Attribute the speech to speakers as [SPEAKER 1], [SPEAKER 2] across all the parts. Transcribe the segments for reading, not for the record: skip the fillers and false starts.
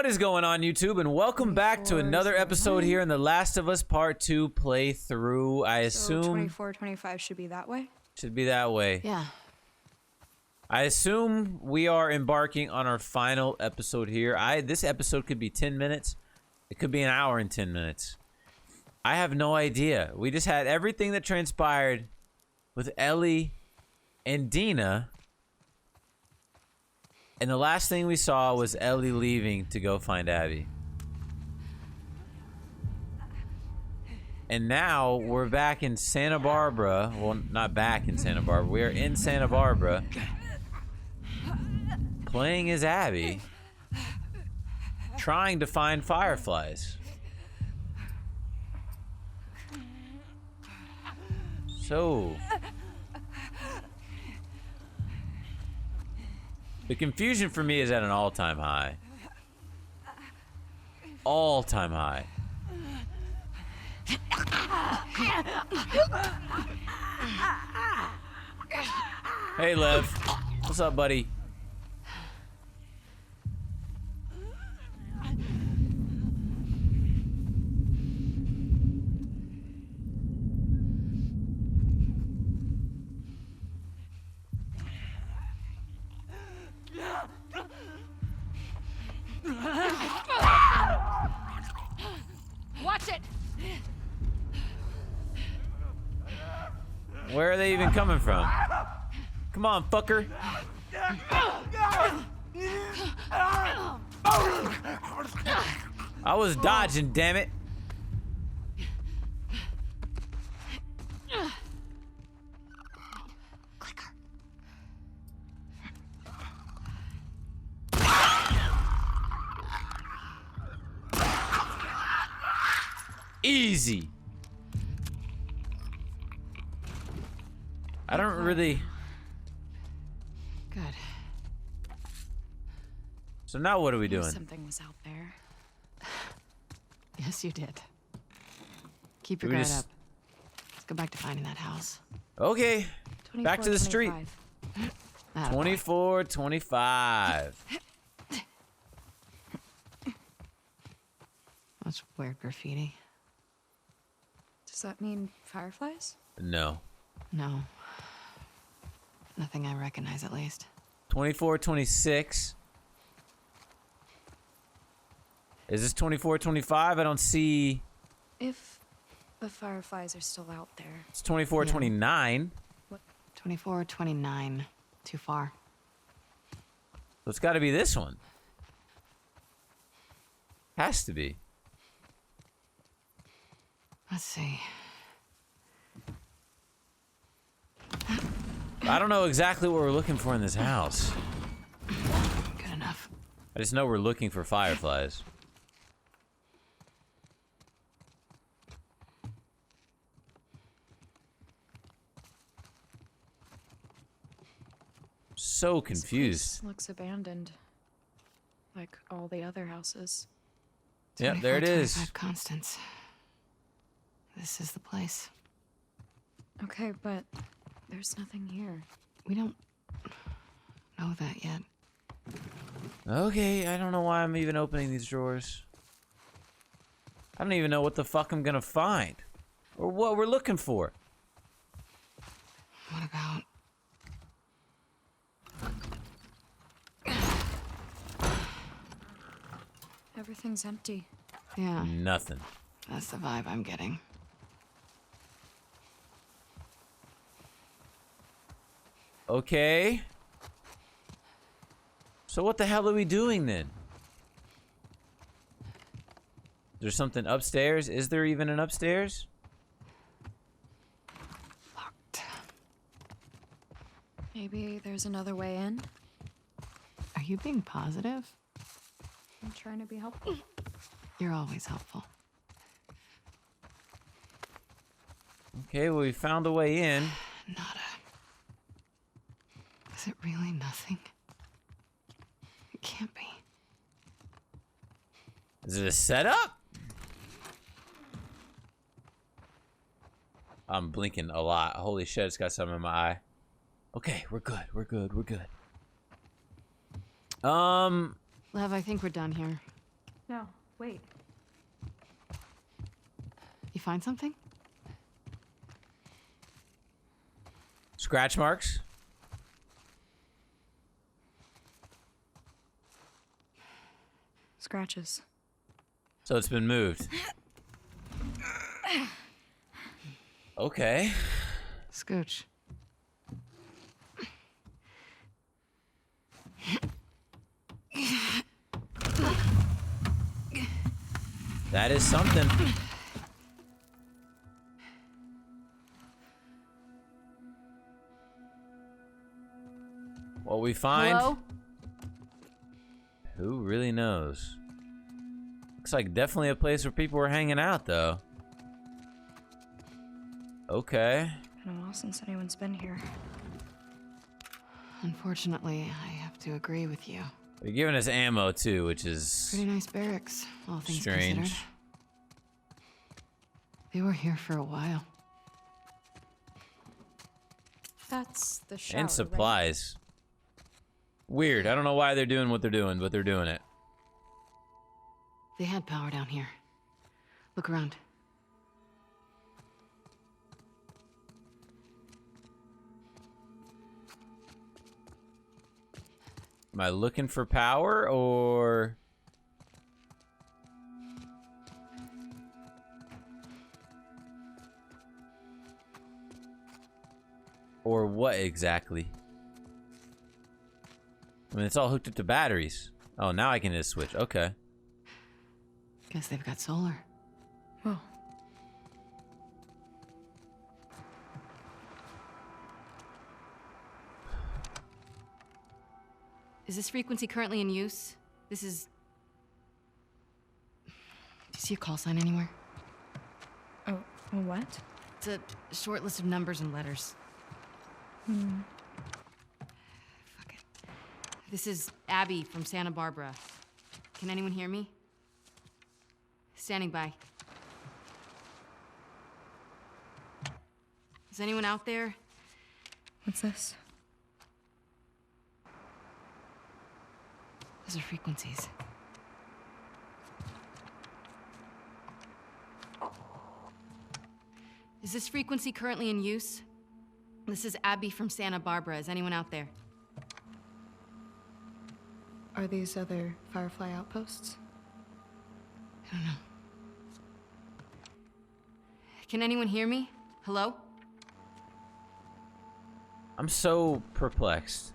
[SPEAKER 1] What is going on, YouTube? And welcome back to another episode here in The Last of Us Part 2 playthrough. I assume...
[SPEAKER 2] 24, 25 should be that way?
[SPEAKER 1] Should be that way.
[SPEAKER 3] Yeah.
[SPEAKER 1] I assume we are embarking on our final episode here. This episode could be 10 minutes. It could be an hour and 10 minutes. I have no idea. We just had everything that transpired with Ellie and Dina. And the last thing we saw was Ellie leaving to go find Abby. And now we're back in Santa Barbara. Well, not back in Santa Barbara. We are in Santa Barbara. Playing as Abby. Trying to find fireflies. So... the confusion for me is at an all-time high. All-time high. Hey, Lev. What's up, buddy?
[SPEAKER 3] Watch it.
[SPEAKER 1] Where are they even coming from? Come on, fucker. I was dodging, damn it. Easy. I don't really...
[SPEAKER 3] Good.
[SPEAKER 1] So now what are we doing?
[SPEAKER 2] Something was out there.
[SPEAKER 3] Yes, you did. Keep your
[SPEAKER 1] We
[SPEAKER 3] guard
[SPEAKER 1] just-
[SPEAKER 3] up. Let's go back to finding that house.
[SPEAKER 1] Okay. Back to the street.
[SPEAKER 2] 25.
[SPEAKER 3] Attaboy.
[SPEAKER 1] 24, 25.
[SPEAKER 3] That's weird graffiti.
[SPEAKER 2] Does that mean fireflies?
[SPEAKER 1] No.
[SPEAKER 3] No. Nothing I recognize, at least.
[SPEAKER 1] 24, 26. Is this 24, 25? I don't see...
[SPEAKER 2] If the fireflies are still out there.
[SPEAKER 1] It's 24,
[SPEAKER 3] Yeah.
[SPEAKER 1] 29.
[SPEAKER 3] 24, 29. Too far.
[SPEAKER 1] So it's got to be this one. Has to be.
[SPEAKER 3] Let's see.
[SPEAKER 1] I don't know exactly what we're looking for in this house.
[SPEAKER 3] Good enough.
[SPEAKER 1] I just know we're looking for fireflies. So
[SPEAKER 2] This
[SPEAKER 1] confused.
[SPEAKER 2] place looks abandoned. Like all the other houses.
[SPEAKER 1] Yep, there it
[SPEAKER 3] 24,
[SPEAKER 1] is.
[SPEAKER 3] 25 Constance. This is the place.
[SPEAKER 2] Okay, but there's nothing here.
[SPEAKER 3] We don't know that yet.
[SPEAKER 1] Okay, I don't know why I'm even opening these drawers. I don't even know what the fuck I'm gonna find. Or what we're looking for.
[SPEAKER 3] What about...
[SPEAKER 2] Everything's empty.
[SPEAKER 3] Yeah,
[SPEAKER 1] Nothing.
[SPEAKER 3] that's the vibe I'm getting.
[SPEAKER 1] Okay. So what the hell are we doing then? There's something upstairs? Is there even an upstairs?
[SPEAKER 3] Locked.
[SPEAKER 2] Maybe there's another way in.
[SPEAKER 3] Are you being positive?
[SPEAKER 2] I'm trying to be helpful.
[SPEAKER 3] You're always helpful.
[SPEAKER 1] Okay, well, we found a way in.
[SPEAKER 3] Nada. Is it really nothing? It can't be.
[SPEAKER 1] Is it a setup? I'm blinking a lot. Holy shit, it's got something in my eye. Okay, we're good. We're good. We're good.
[SPEAKER 3] Lev, I think we're done here.
[SPEAKER 2] No, wait.
[SPEAKER 3] You find something?
[SPEAKER 1] Scratch marks?
[SPEAKER 2] Scratches.
[SPEAKER 1] So it's been moved. Okay.
[SPEAKER 3] Scooch.
[SPEAKER 1] That is something. What we find?
[SPEAKER 3] Hello?
[SPEAKER 1] Who really knows? Looks like definitely a place where people were hanging out, though. Okay.
[SPEAKER 2] Been a while since anyone's been here.
[SPEAKER 3] Unfortunately, I have to agree with you.
[SPEAKER 1] They're giving us ammo, too, which is
[SPEAKER 3] Pretty nice barracks, all things
[SPEAKER 1] strange.
[SPEAKER 3] considered. They were here for a while.
[SPEAKER 2] That's the shower,
[SPEAKER 1] And supplies. Weird. I don't know why they're doing what they're doing, but they're doing it.
[SPEAKER 3] They had power down here. Look around.
[SPEAKER 1] Am I looking for power, or... Or what exactly? I mean, it's all hooked up to batteries. Oh, now I can just switch. Okay.
[SPEAKER 3] Guess they've got solar.
[SPEAKER 2] Whoa.
[SPEAKER 3] Is this frequency currently in use? This is... Do you see a call sign anywhere?
[SPEAKER 2] Oh, what?
[SPEAKER 3] It's a short list of numbers and letters. Fuck it. This is Abby from Santa Barbara. Can anyone hear me? Standing by. Is anyone out there?
[SPEAKER 2] What's this?
[SPEAKER 3] Those are frequencies. Is this frequency currently in use? This is Abby from Santa Barbara. Is anyone out there?
[SPEAKER 2] Are these other Firefly outposts?
[SPEAKER 3] I don't know. Can anyone hear me? Hello?
[SPEAKER 1] I'm so perplexed.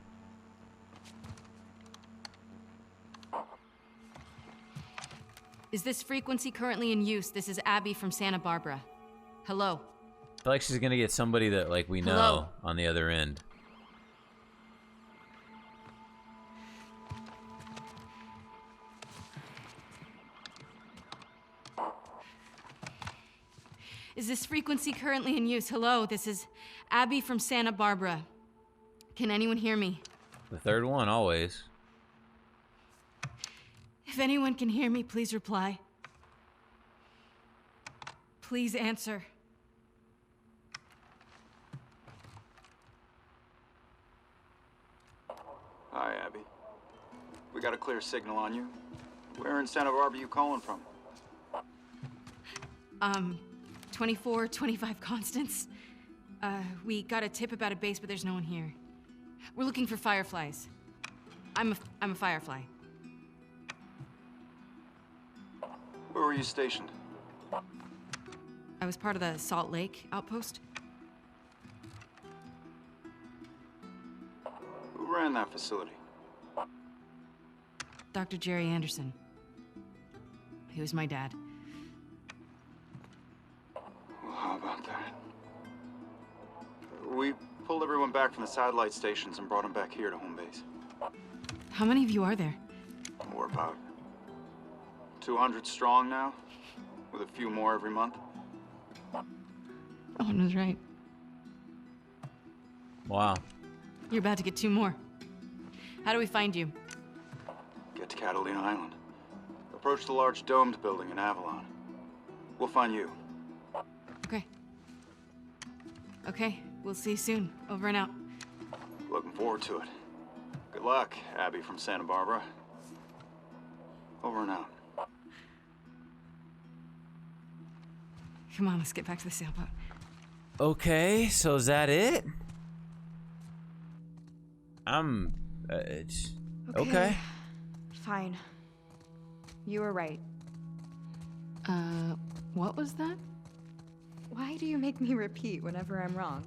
[SPEAKER 3] Is this frequency currently in use? This is Abby from Santa Barbara. Hello?
[SPEAKER 1] I feel like she's gonna get somebody that, like, we know
[SPEAKER 3] Hello?
[SPEAKER 1] on the other end.
[SPEAKER 3] Is this frequency currently in use? Hello, this is Abby from Santa Barbara. Can anyone hear me?
[SPEAKER 1] The third one, always.
[SPEAKER 3] If anyone can hear me, please reply. Please answer.
[SPEAKER 4] Hi, Abby. We got a clear signal on you. Where in Santa Barbara you calling from?
[SPEAKER 3] 2425 Constance. We got a tip about a base, but there's no one here. We're looking for fireflies. I'm a firefly.
[SPEAKER 4] Where were you stationed?
[SPEAKER 3] I was part of the Salt Lake outpost.
[SPEAKER 4] Who ran that facility?
[SPEAKER 3] Dr. Jerry Anderson. He was my dad.
[SPEAKER 4] Well, how about that? We pulled everyone back from the satellite stations and brought them back here to home base.
[SPEAKER 3] How many of you are there?
[SPEAKER 4] We're about 200 strong now, with a few more every month.
[SPEAKER 3] Owen was right.
[SPEAKER 1] Wow.
[SPEAKER 3] You're about to get 2 more. How do we find you?
[SPEAKER 4] Get to Catalina Island. Approach the large domed building in Avalon. We'll find you.
[SPEAKER 3] Okay. Okay, we'll see you soon. Over and out.
[SPEAKER 4] Looking forward to it. Good luck, Abby from Santa Barbara. Over and out.
[SPEAKER 3] Come on, let's get back to the sailboat.
[SPEAKER 1] Okay, so is that it? Okay.
[SPEAKER 2] Fine. You were right.
[SPEAKER 3] What was that?
[SPEAKER 2] Why do you make me repeat whenever I'm wrong?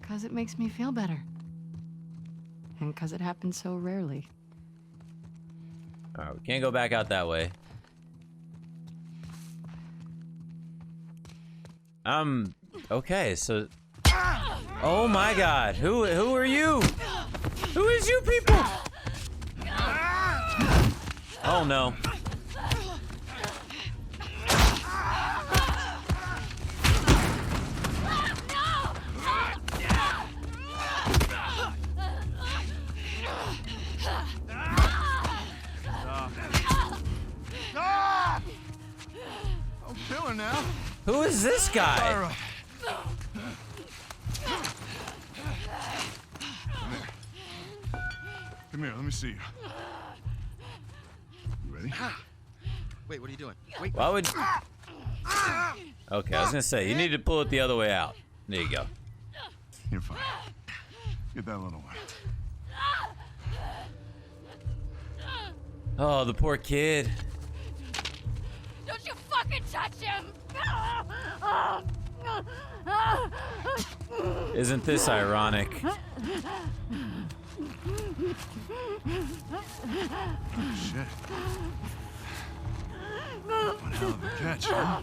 [SPEAKER 3] Because it makes me feel better. And because it happens so rarely.
[SPEAKER 1] Alright, we can't go back out that way. Okay, so... Oh my god, who are you? Who is you people? Oh no.
[SPEAKER 5] I'm killing now.
[SPEAKER 1] Who is this guy?
[SPEAKER 5] All right. Come here, let me see you. You ready?
[SPEAKER 6] Wait, what are you doing? Wait.
[SPEAKER 1] Why would... Okay, I was gonna say, you need to pull it the other way out. There you go.
[SPEAKER 5] You're fine. Get that little one.
[SPEAKER 1] Oh, the poor kid.
[SPEAKER 7] Don't you fucking touch him!
[SPEAKER 1] Isn't this ironic?
[SPEAKER 5] Shit. One hell of a catch, huh?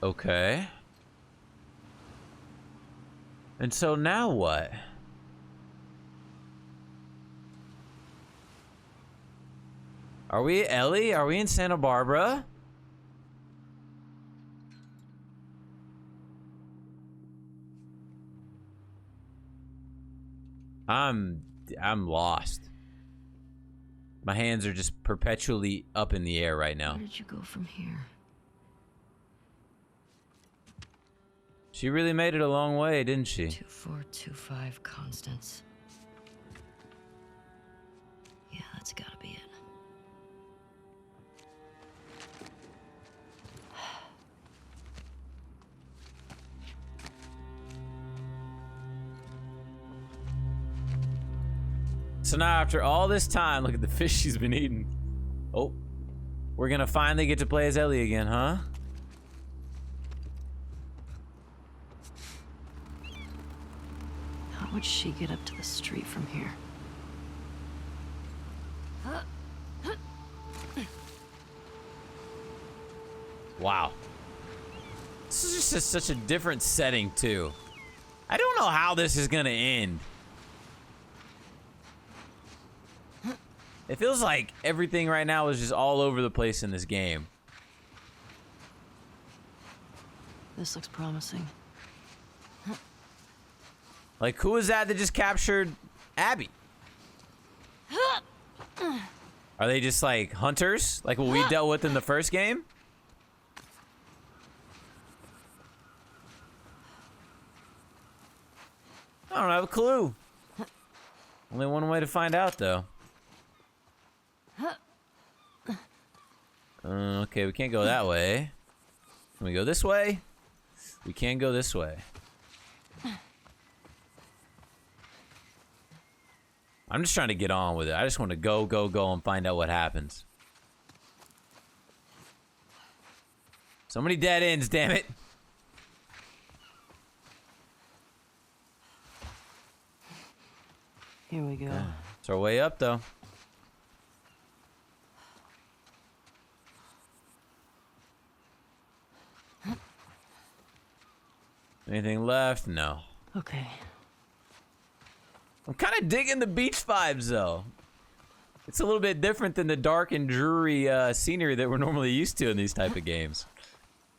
[SPEAKER 1] Okay. And so now what? Are we Ellie? Are we in Santa Barbara? I'm lost. My hands are just perpetually up in the air right now.
[SPEAKER 3] Where did you go from here?
[SPEAKER 1] She really made it a long way, didn't she?
[SPEAKER 3] 2425 Constance. Yeah, that's gotta be it.
[SPEAKER 1] So now after all this time, look at the fish she's been eating. Oh, we're gonna finally get to play as Ellie again, huh?
[SPEAKER 3] How would she get up to the street from here?
[SPEAKER 1] Wow. This is just such a different setting, too. I don't know how this is gonna end. It feels like everything right now is just all over the place in this game.
[SPEAKER 3] This looks promising.
[SPEAKER 1] Like, who is that just captured Abby? Are they just like hunters? Like what we dealt with in the first game? I don't have a clue. Only one way to find out, though. Okay, we can't go that way. Can we go this way? We can go this way. I'm just trying to get on with it. I just want to go, and find out what happens. So many dead ends, damn it.
[SPEAKER 3] Here we go.
[SPEAKER 1] It's our way up, though. Anything left? No.
[SPEAKER 3] Okay.
[SPEAKER 1] I'm kind of digging the beach vibes, though. It's a little bit different than the dark and dreary scenery that we're normally used to in these type of games.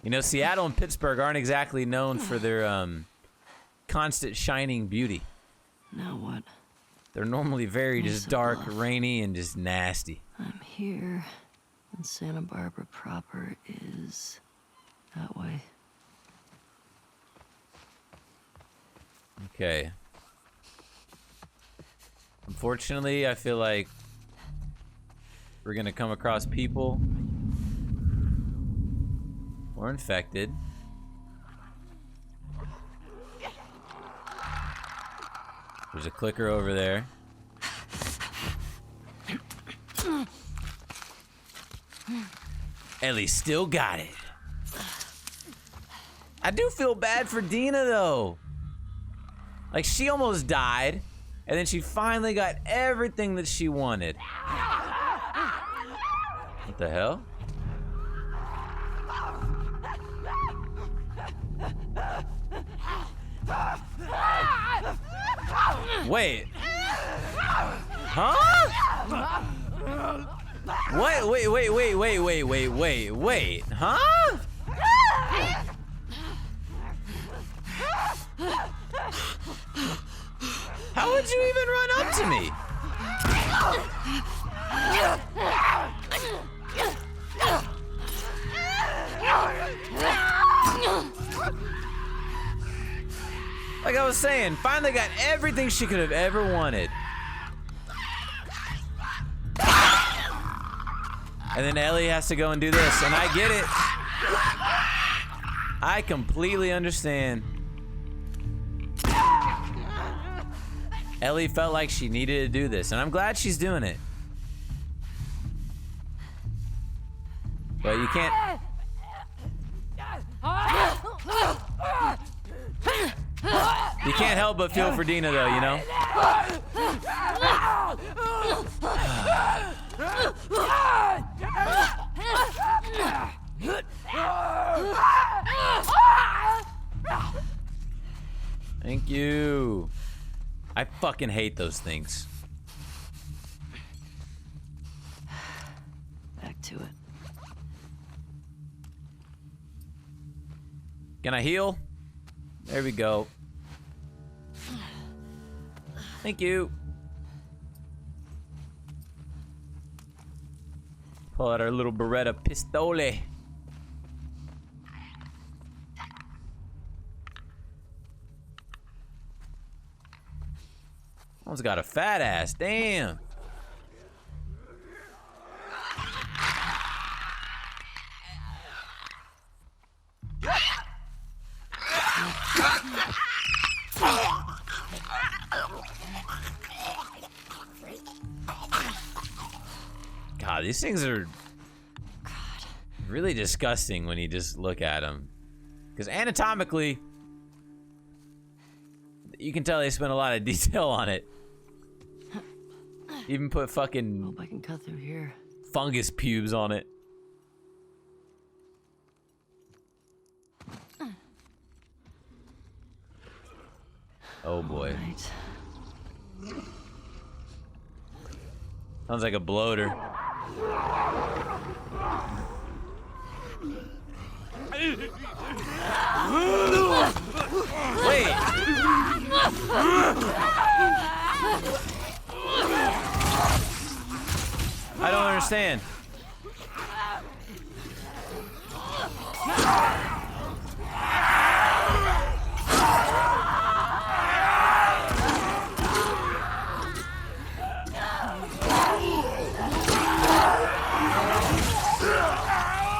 [SPEAKER 1] You know, Seattle and Pittsburgh aren't exactly known for their constant shining beauty.
[SPEAKER 3] Now what?
[SPEAKER 1] They're normally very just dark,
[SPEAKER 3] Bluff.
[SPEAKER 1] rainy, and just nasty.
[SPEAKER 3] I'm here, and Santa Barbara proper is that way.
[SPEAKER 1] Okay. Unfortunately, I feel like we're gonna come across people or infected. There's a clicker over there. Ellie still got it. I do feel bad for Dina though. Like she almost died, and then she finally got everything that she wanted. What the hell? Wait. Huh? What? Wait. Huh? How would you even run up to me? Like I was saying, finally got everything she could have ever wanted. And then Ellie has to go and do this, and I get it. I completely understand. Ellie felt like she needed to do this, and I'm glad she's doing it. But you can't... You can't help but feel for Dina though, you know? Thank you. I fucking hate those things.
[SPEAKER 2] Back to it.
[SPEAKER 1] Can I heal? There we go. Thank you. Pull out our little Beretta pistole. One's got a fat ass, damn. God, these things are really disgusting when you just look at them. Because anatomically, you can tell they spent a lot of detail on it. Even put fucking
[SPEAKER 2] Hope I can cut through here.
[SPEAKER 1] fungus pubes on it. Oh boy.
[SPEAKER 2] Right.
[SPEAKER 1] Sounds like a bloater. Wait. I don't understand.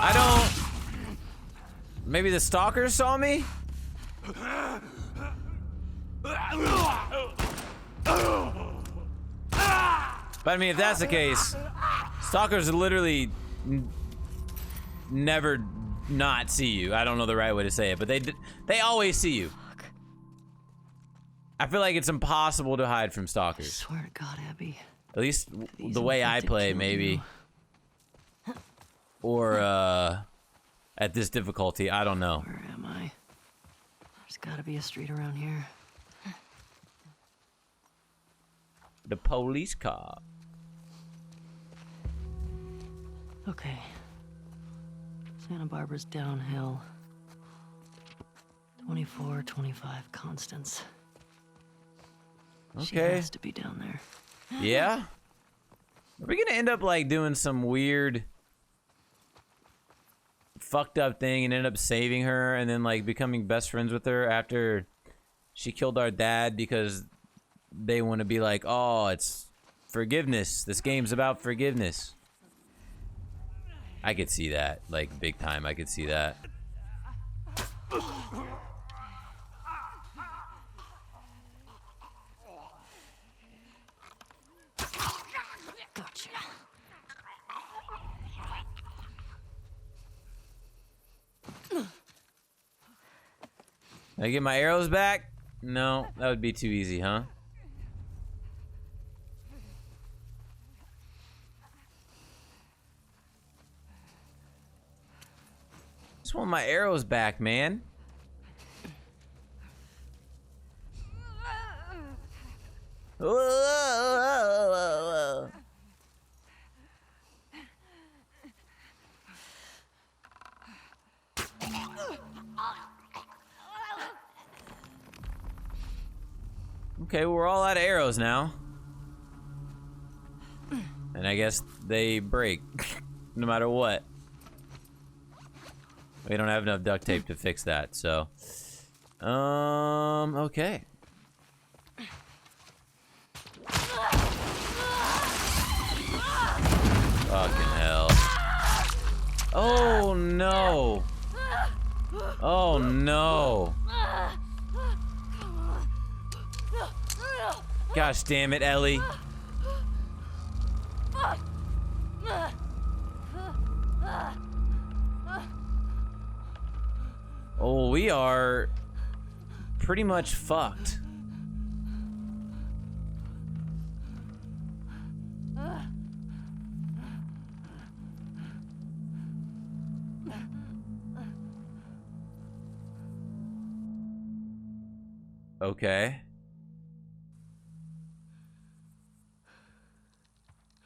[SPEAKER 1] I don't... Maybe the stalkers saw me? But I mean, if that's the case, stalkers literally never not see you. I don't know the right way to say it, but they always see you. I feel like it's impossible to hide from
[SPEAKER 2] I
[SPEAKER 1] stalkers.
[SPEAKER 2] swear to God, Abby.
[SPEAKER 1] At least
[SPEAKER 2] These
[SPEAKER 1] the way I
[SPEAKER 2] infected
[SPEAKER 1] play,
[SPEAKER 2] killed
[SPEAKER 1] maybe.
[SPEAKER 2] you.
[SPEAKER 1] Or, at this difficulty, I don't know.
[SPEAKER 2] Where am I? There's gotta be a street around here.
[SPEAKER 1] The police car.
[SPEAKER 2] Okay. Santa Barbara's downhill. 24, 25 Constance. She
[SPEAKER 1] Okay.
[SPEAKER 2] has to be down there.
[SPEAKER 1] Yeah? Are we gonna end up, like, doing some weird fucked up thing and end up saving her and then, like, becoming best friends with her after She killed our dad because they want to be like, oh, it's forgiveness. This game's about forgiveness. I could see that, like, big time. I could see that.
[SPEAKER 3] Gotcha.
[SPEAKER 1] Can I get my arrows back? No, that would be too easy, huh? Just want my arrows back, man. Okay, we're all out of arrows now. And I guess they break, no matter what. We don't have enough duct tape to fix that, so. Okay. Fucking hell. Oh no. Oh no. Gosh damn it, Ellie. Oh, we are pretty much fucked. Okay.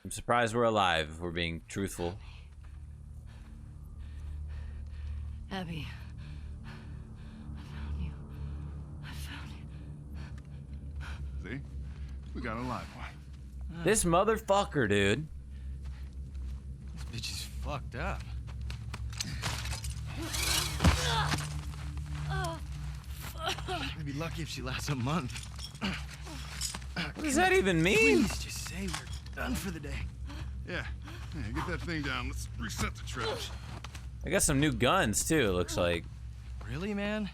[SPEAKER 1] I'm surprised we're alive, if we're being truthful.
[SPEAKER 3] Abby. I found you.
[SPEAKER 5] See? We got a live one.
[SPEAKER 1] This motherfucker, dude.
[SPEAKER 6] This bitch is fucked up. We'd be lucky if she lasts a month.
[SPEAKER 1] What does that even mean?
[SPEAKER 6] Please just say we're done for the day.
[SPEAKER 5] Yeah. Yeah, get that thing down. Let's reset the traps.
[SPEAKER 1] I got some new guns, too, it looks like.
[SPEAKER 6] Really, man?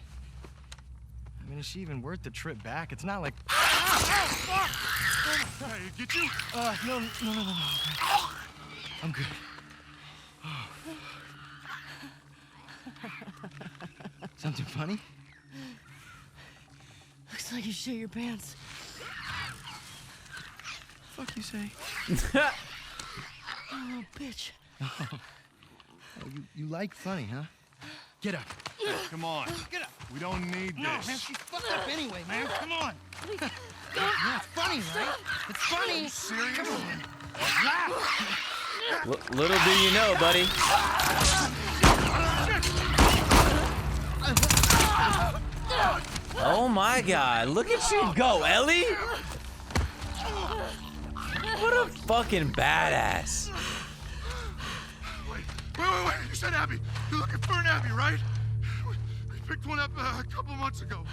[SPEAKER 6] I mean, is she even worth the trip back? It's not like...
[SPEAKER 5] Hey, get you?
[SPEAKER 6] No. I'm good. Something funny?
[SPEAKER 3] Looks like you shit your pants.
[SPEAKER 6] Fuck you say?
[SPEAKER 3] Oh, bitch.
[SPEAKER 6] Oh, you like funny, huh? Get up.
[SPEAKER 5] Come on.
[SPEAKER 6] Get up.
[SPEAKER 5] We don't need
[SPEAKER 6] No,
[SPEAKER 5] this.
[SPEAKER 6] man, she's fucked up anyway, man. Come on. No, it's funny, right? It's funny.
[SPEAKER 5] Serious?
[SPEAKER 6] Come on. Laugh.
[SPEAKER 1] Little do you know, buddy. Oh my god, look at you go, Ellie! What a fucking badass.
[SPEAKER 5] Wait. You said Abby. You're looking for an Abby, right? We picked one up a couple months ago.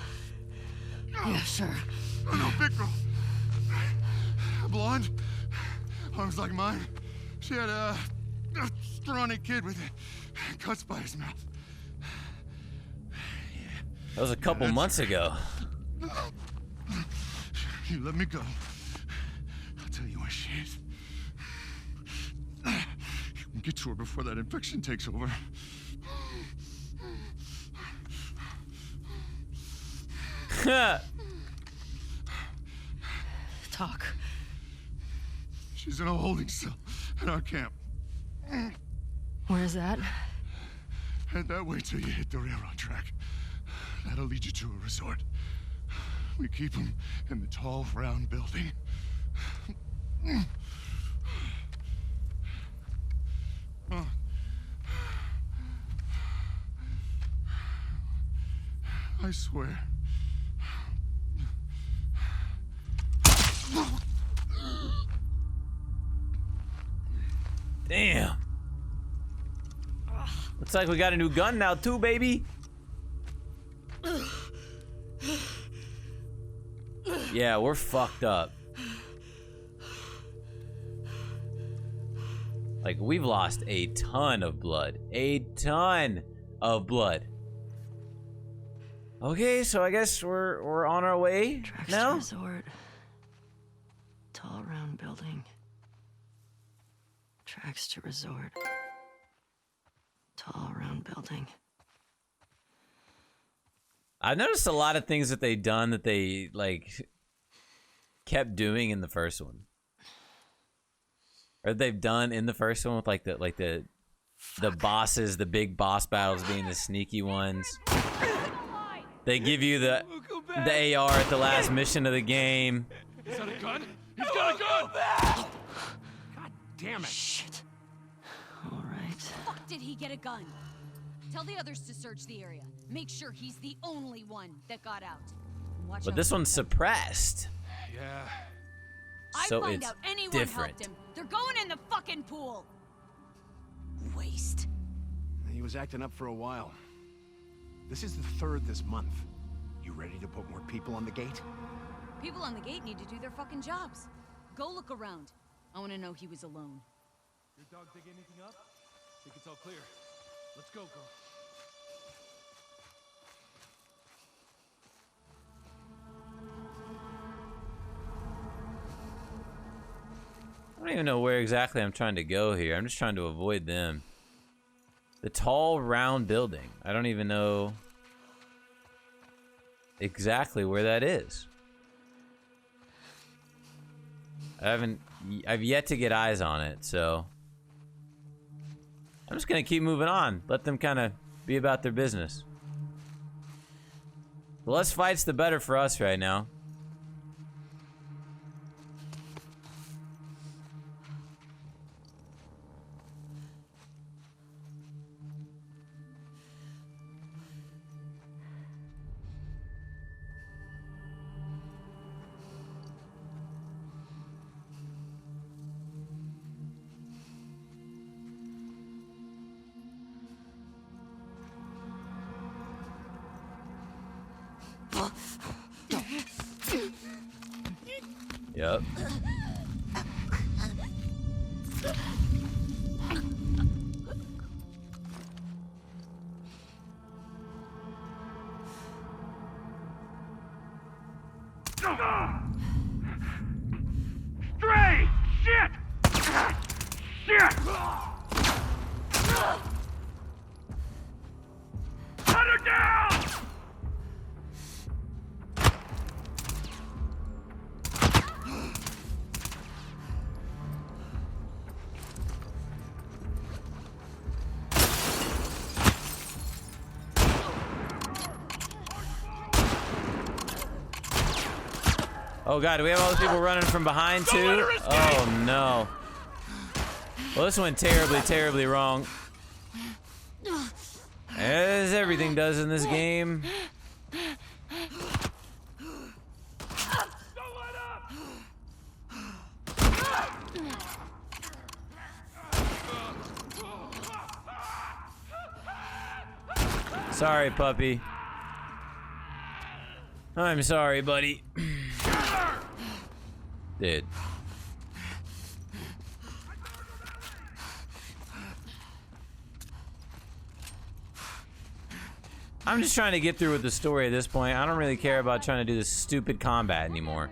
[SPEAKER 3] Yeah, sure.
[SPEAKER 5] No, big girl. Blonde. Arms like mine. She had a scrawny kid with cuts by his mouth.
[SPEAKER 1] That was a couple months ago.
[SPEAKER 5] You let me go. I'll tell you where she is. You can get to her before that infection takes over.
[SPEAKER 3] Talk.
[SPEAKER 5] She's in a holding cell at our camp.
[SPEAKER 3] Where's that?
[SPEAKER 5] Head that way till you hit the railroad track. That'll lead you to a resort. We keep them in the tall, round building. I swear.
[SPEAKER 1] Damn. Looks like we got a new gun now too, baby. Yeah, we're fucked up. Like, we've lost a ton of blood. A ton of blood. Okay, so I guess we're on our way
[SPEAKER 8] Tracks
[SPEAKER 1] now?
[SPEAKER 8] to resort. Tall round building. Tracks to resort. Tall round building.
[SPEAKER 1] I've noticed a lot of things that they've done that they, like, kept doing in the first one. Or they've done in the first one with, like, the bosses, the big boss battles being the sneaky ones. They give you the AR at the last mission of the game.
[SPEAKER 6] Is that a gun? He's got a gun! God damn it.
[SPEAKER 8] Shit. All right.
[SPEAKER 7] Fuck did he get a gun? Tell the others to search the area. Make sure he's the only one that got out. Watch
[SPEAKER 1] But
[SPEAKER 7] out
[SPEAKER 1] this
[SPEAKER 7] for
[SPEAKER 1] one's
[SPEAKER 7] them.
[SPEAKER 1] suppressed.
[SPEAKER 6] Yeah.
[SPEAKER 1] So
[SPEAKER 7] I find
[SPEAKER 1] it's
[SPEAKER 7] out anyone
[SPEAKER 1] different.
[SPEAKER 7] helped him. They're going in the fucking pool. Waste.
[SPEAKER 9] He was acting up for a while. This is the 3rd this month. You ready to put more people on the gate?
[SPEAKER 7] People on the gate need to do their fucking jobs. Go look around. I want to know he was alone.
[SPEAKER 6] Your dog dig anything up? Think it's all clear. Let's go, girl.
[SPEAKER 1] I don't even know where exactly I'm trying to go here. I'm just trying to avoid them. The tall, round building. I don't even know exactly where that is. I've yet to get eyes on it, so I'm just gonna keep moving on. Let them kind of be about their business. The less fights, the better for us right now. Yep.
[SPEAKER 5] Stray! Shit! Shit! Cut her down!
[SPEAKER 1] Oh god, do we have all those people running from behind too? Oh no. Well, this went terribly, terribly wrong. As everything does in this game. Sorry, puppy. I'm sorry, buddy. Dude. I'm just trying to get through with the story at this point. I don't really care about trying to do this stupid combat anymore.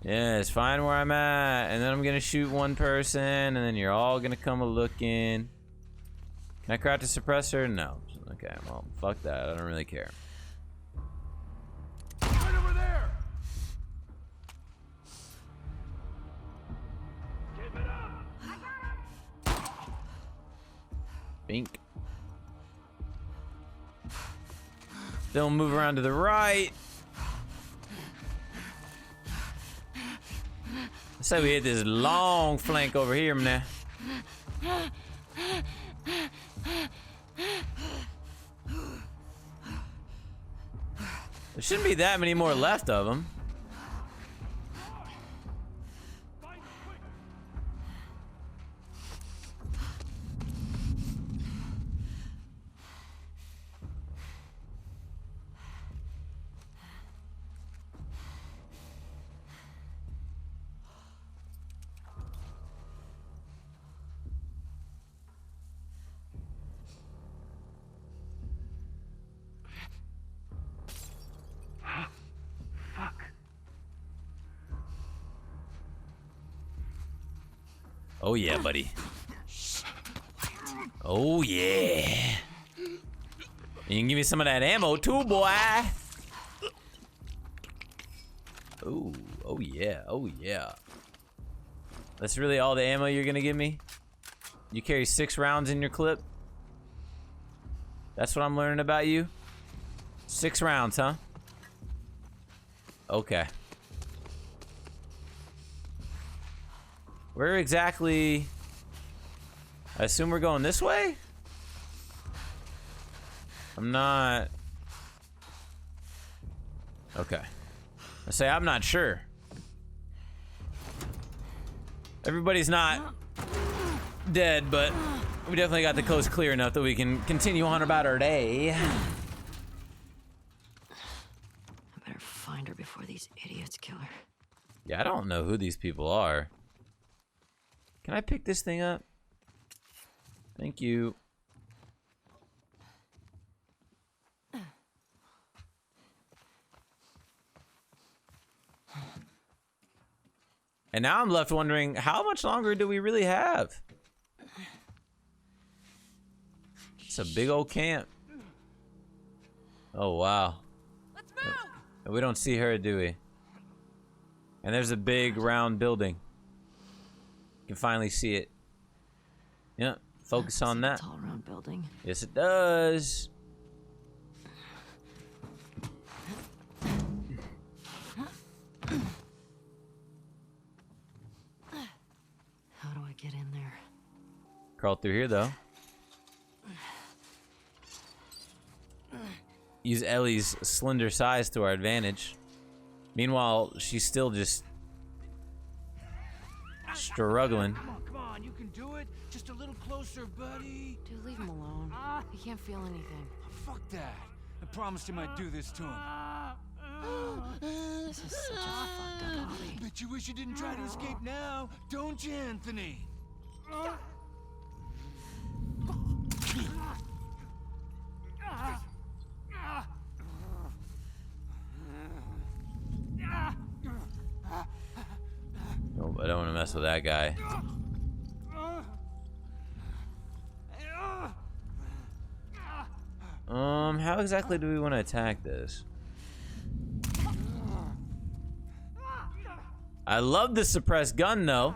[SPEAKER 1] Yes, find where I'm at, and then I'm gonna shoot one person, and then you're all gonna come a-looking. Can I craft a suppressor? No. Okay, well, fuck that. I don't really care.
[SPEAKER 6] Right over there! Keep it up!
[SPEAKER 1] Bink. Don't move around to the right. Let's say we hit this long flank over here, man. There shouldn't be that many more left of them. Oh yeah, buddy. Oh yeah. You can give me some of that ammo too, boy. Oh, oh yeah, oh yeah. That's really all the ammo you're gonna give me? You carry 6 rounds in your clip? That's what I'm learning about you? 6 rounds, huh? Okay. Where exactly? I assume we're going this way? I'm not... Okay. I say I'm not sure. Everybody's not dead, but we definitely got the coast clear enough that we can continue on about our day.
[SPEAKER 8] I better find her before these idiots kill her.
[SPEAKER 1] Yeah, I don't know who these people are. Can I pick this thing up? Thank you. And now I'm left wondering, how much longer do we really have? It's a big old camp. Oh, wow.
[SPEAKER 7] Let's move!
[SPEAKER 1] We don't see her, do we? And there's a big round building. You can finally see it. Yeah, focus on that.
[SPEAKER 8] Tall round building.
[SPEAKER 1] Yes, it does.
[SPEAKER 8] How do I get in there?
[SPEAKER 1] Crawl through here, though. Use Ellie's slender size to our advantage. Meanwhile, she's still just struggling.
[SPEAKER 6] Come on, you can do it. Just a little closer, buddy.
[SPEAKER 3] Dude, leave him alone. He can't feel anything.
[SPEAKER 6] Fuck that. I promised him I'd do this to him.
[SPEAKER 8] This is such a fucked up hobby.
[SPEAKER 6] Bet you wish you didn't try to escape now, don't you, Anthony?
[SPEAKER 1] Oh, I don't want to mess with that guy. How exactly do we want to attack this? I love the suppressed gun, though.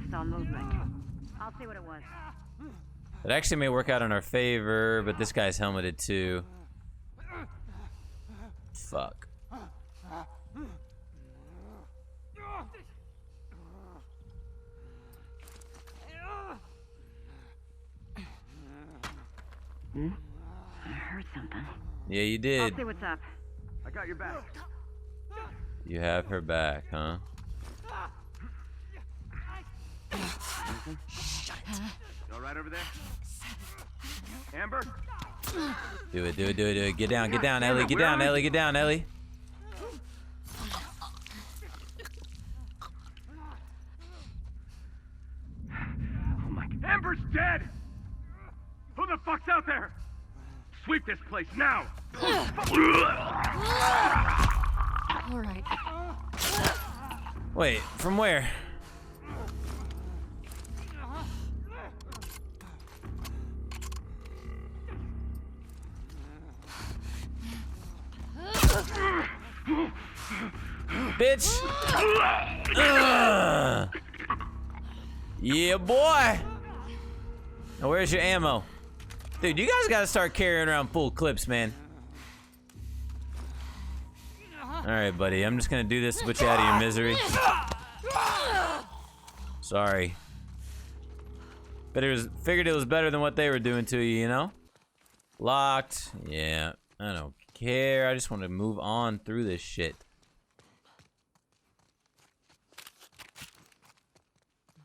[SPEAKER 10] Saw movement. I'll see what it was.
[SPEAKER 1] It actually may work out in our favor, but this guy's helmeted too. Fuck.
[SPEAKER 10] I heard something.
[SPEAKER 1] Yeah, you
[SPEAKER 10] I'll
[SPEAKER 1] did.
[SPEAKER 10] see what's up.
[SPEAKER 9] I got your back.
[SPEAKER 1] You have her back, huh?
[SPEAKER 9] You all right over there? Amber?
[SPEAKER 1] Do it, do it, do it, do it. Get down, Ellie. Get down, Ellie. Get down, Ellie.
[SPEAKER 9] Oh my... Amber's dead! Who the fuck's out there? Sweep this place now!
[SPEAKER 3] All right.
[SPEAKER 1] Wait, from where? Bitch! Yeah, boy! Now, where's your ammo? Dude, you guys gotta start carrying around full clips, man. Alright, buddy, I'm just gonna do this to put you out of your misery. Sorry. Figured it was better than what they were doing to you, you know? Locked. Yeah, I don't care. I just want to move on through this shit.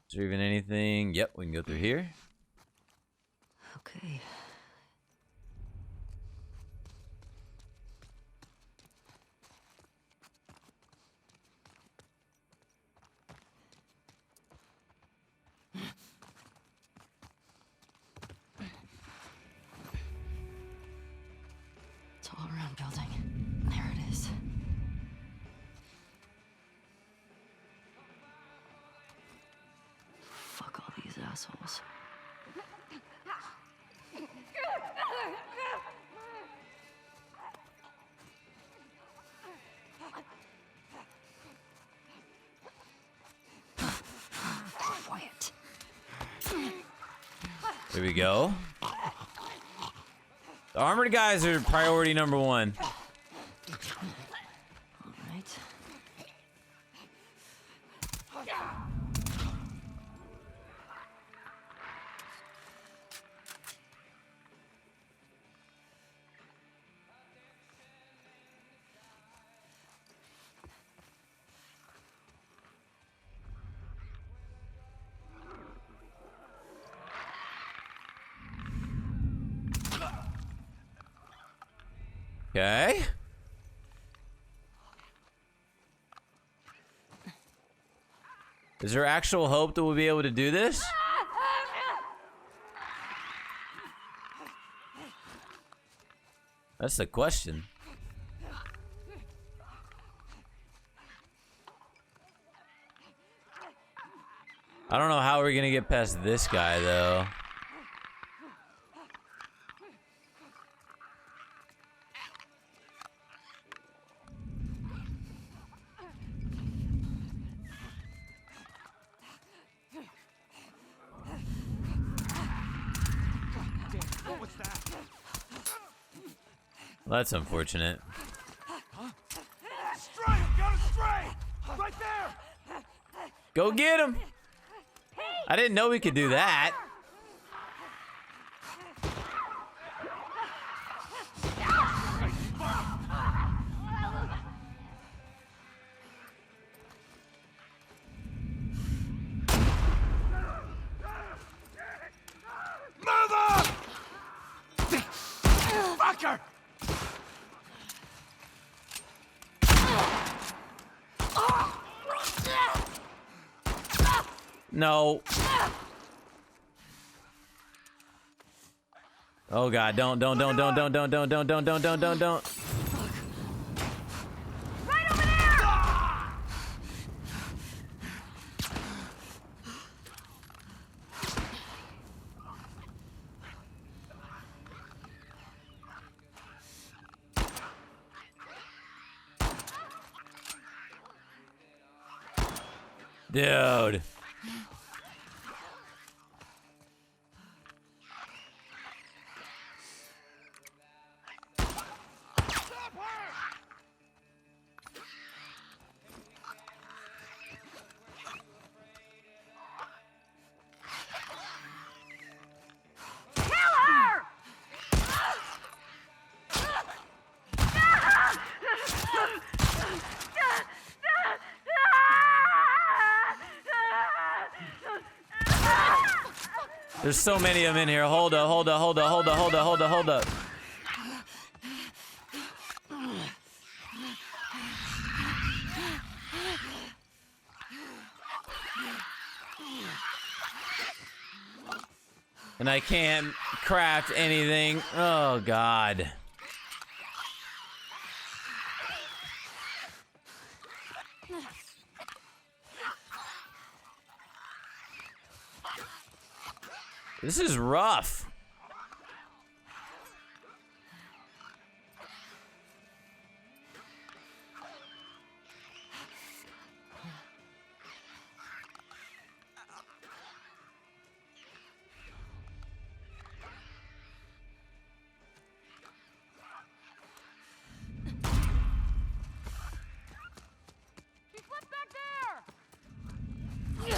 [SPEAKER 1] Is there even anything? Yep, we can go through here.
[SPEAKER 8] Okay. Tall round building. There it assholes. Quiet.
[SPEAKER 1] Here we go. The armored guys are priority number one.
[SPEAKER 8] All right.
[SPEAKER 1] Okay. Is there actual hope that we'll be able to do this? That's the question. I don't know how we're gonna get past this guy, though. Well, that's unfortunate.
[SPEAKER 9] Stray! Got a stray! Right there!
[SPEAKER 1] Go get him! I didn't know we could do that.
[SPEAKER 9] Mother! Fucker!
[SPEAKER 1] No. Oh God, don't.
[SPEAKER 10] Right over there!
[SPEAKER 1] Dude. There's so many of them in here. Hold up. And I can't craft anything. Oh God. This is rough.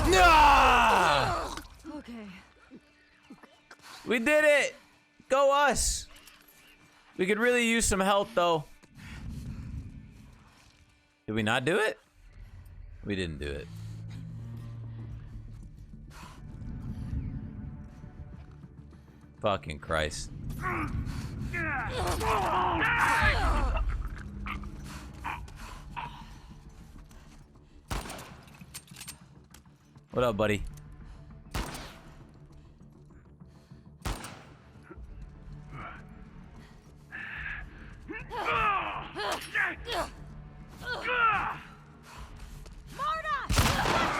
[SPEAKER 1] No!
[SPEAKER 8] Okay.
[SPEAKER 1] We did it! Go us! We could really use some help, though. Did we not do it? We didn't do it. Fucking Christ. What up, buddy?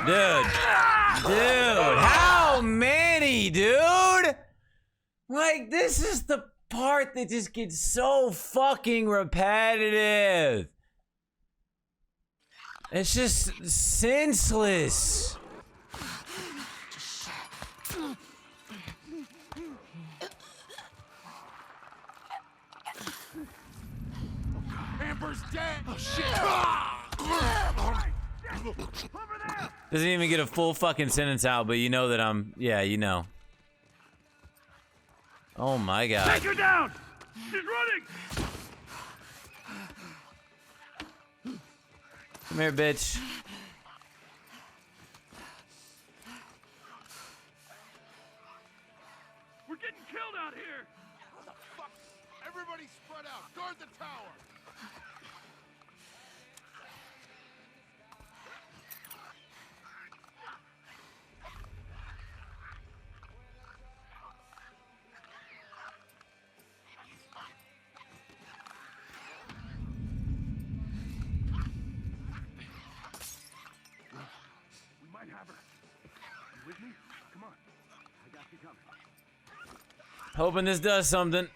[SPEAKER 1] Dude, how many dude! Like, this is the part that just gets so fucking repetitive. It's just senseless.
[SPEAKER 9] Amber's dead! Oh, shit!
[SPEAKER 1] Doesn't even get a full fucking sentence out, but you know that I'm... Yeah, you know. Oh my god.
[SPEAKER 5] Take her down! She's running!
[SPEAKER 1] Come here, bitch.
[SPEAKER 5] We're getting killed out here!
[SPEAKER 9] What the fuck? Everybody spread out! Guard the tower!
[SPEAKER 5] We might have her. You with me? Come on. I got you coming.
[SPEAKER 1] Hoping this does something.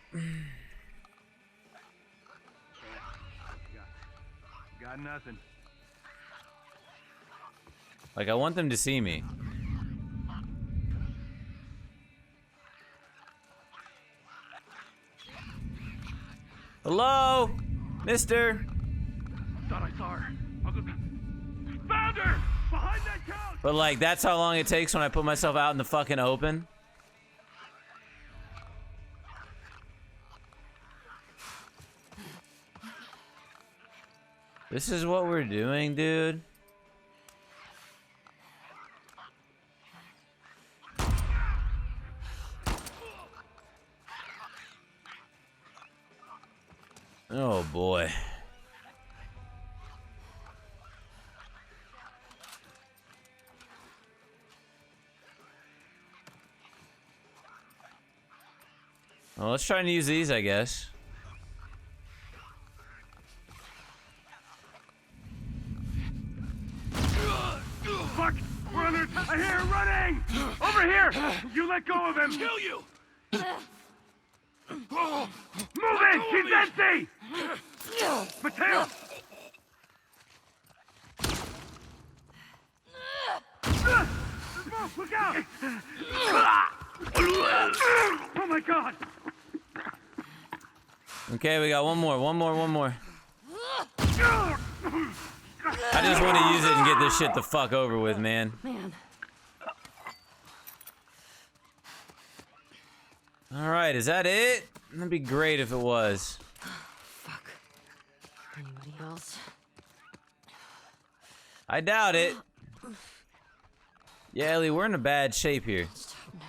[SPEAKER 5] Got nothing.
[SPEAKER 1] Like, I want them to see me. Hello? Mister?
[SPEAKER 5] Thought I saw her. I'll go. Found her! Behind that couch!
[SPEAKER 1] But like, that's how long it takes when I put myself out in the fucking open? This is what we're doing, dude? Oh boy. Well, let's try and use these, I guess.
[SPEAKER 5] Fuck! We're under attack! I hear her running! Over here! You let go of him! Kill you! Move it! She's empty! Mateo! Look out! Oh my god!
[SPEAKER 1] Okay, we got one more. I just want to use it and get this shit the fuck over with, man.
[SPEAKER 8] Man.
[SPEAKER 1] Alright, is that it? That'd be great if it was.
[SPEAKER 8] Fuck. Anybody else?
[SPEAKER 1] I doubt it. Yeah, Ellie, we're in a bad shape here.
[SPEAKER 8] Stop now.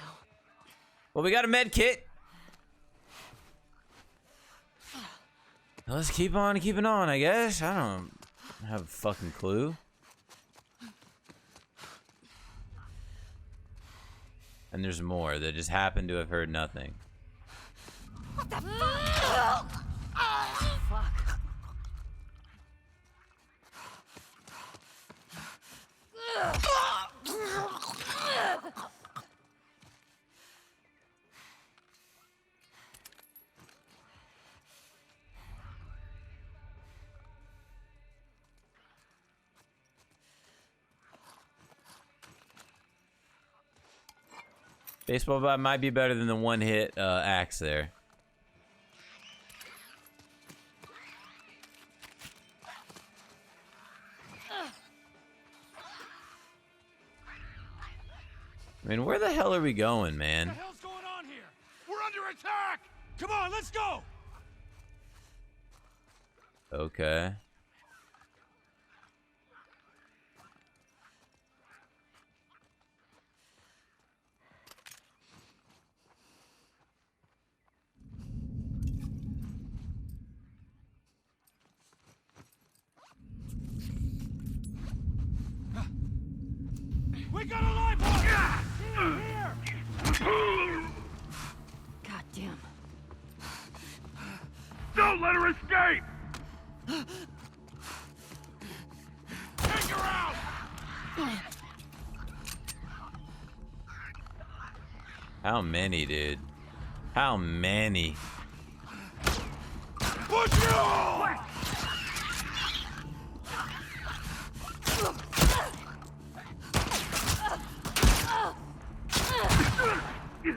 [SPEAKER 1] Well, we got a med kit. Let's keep on keeping on, I guess. I don't have a fucking clue. And there's more that just happen to have heard nothing.
[SPEAKER 8] What the fuck? Fuck.
[SPEAKER 1] Baseball bat might be better than the one-hit axe there. I mean, where the hell are we going, man?
[SPEAKER 9] What the hell's going on here? We're under attack! Come on, let's go!
[SPEAKER 1] Okay.
[SPEAKER 9] We got a live one! Here!
[SPEAKER 8] God damn.
[SPEAKER 5] Don't let her escape!
[SPEAKER 9] Take her out!
[SPEAKER 1] How many, dude? How many?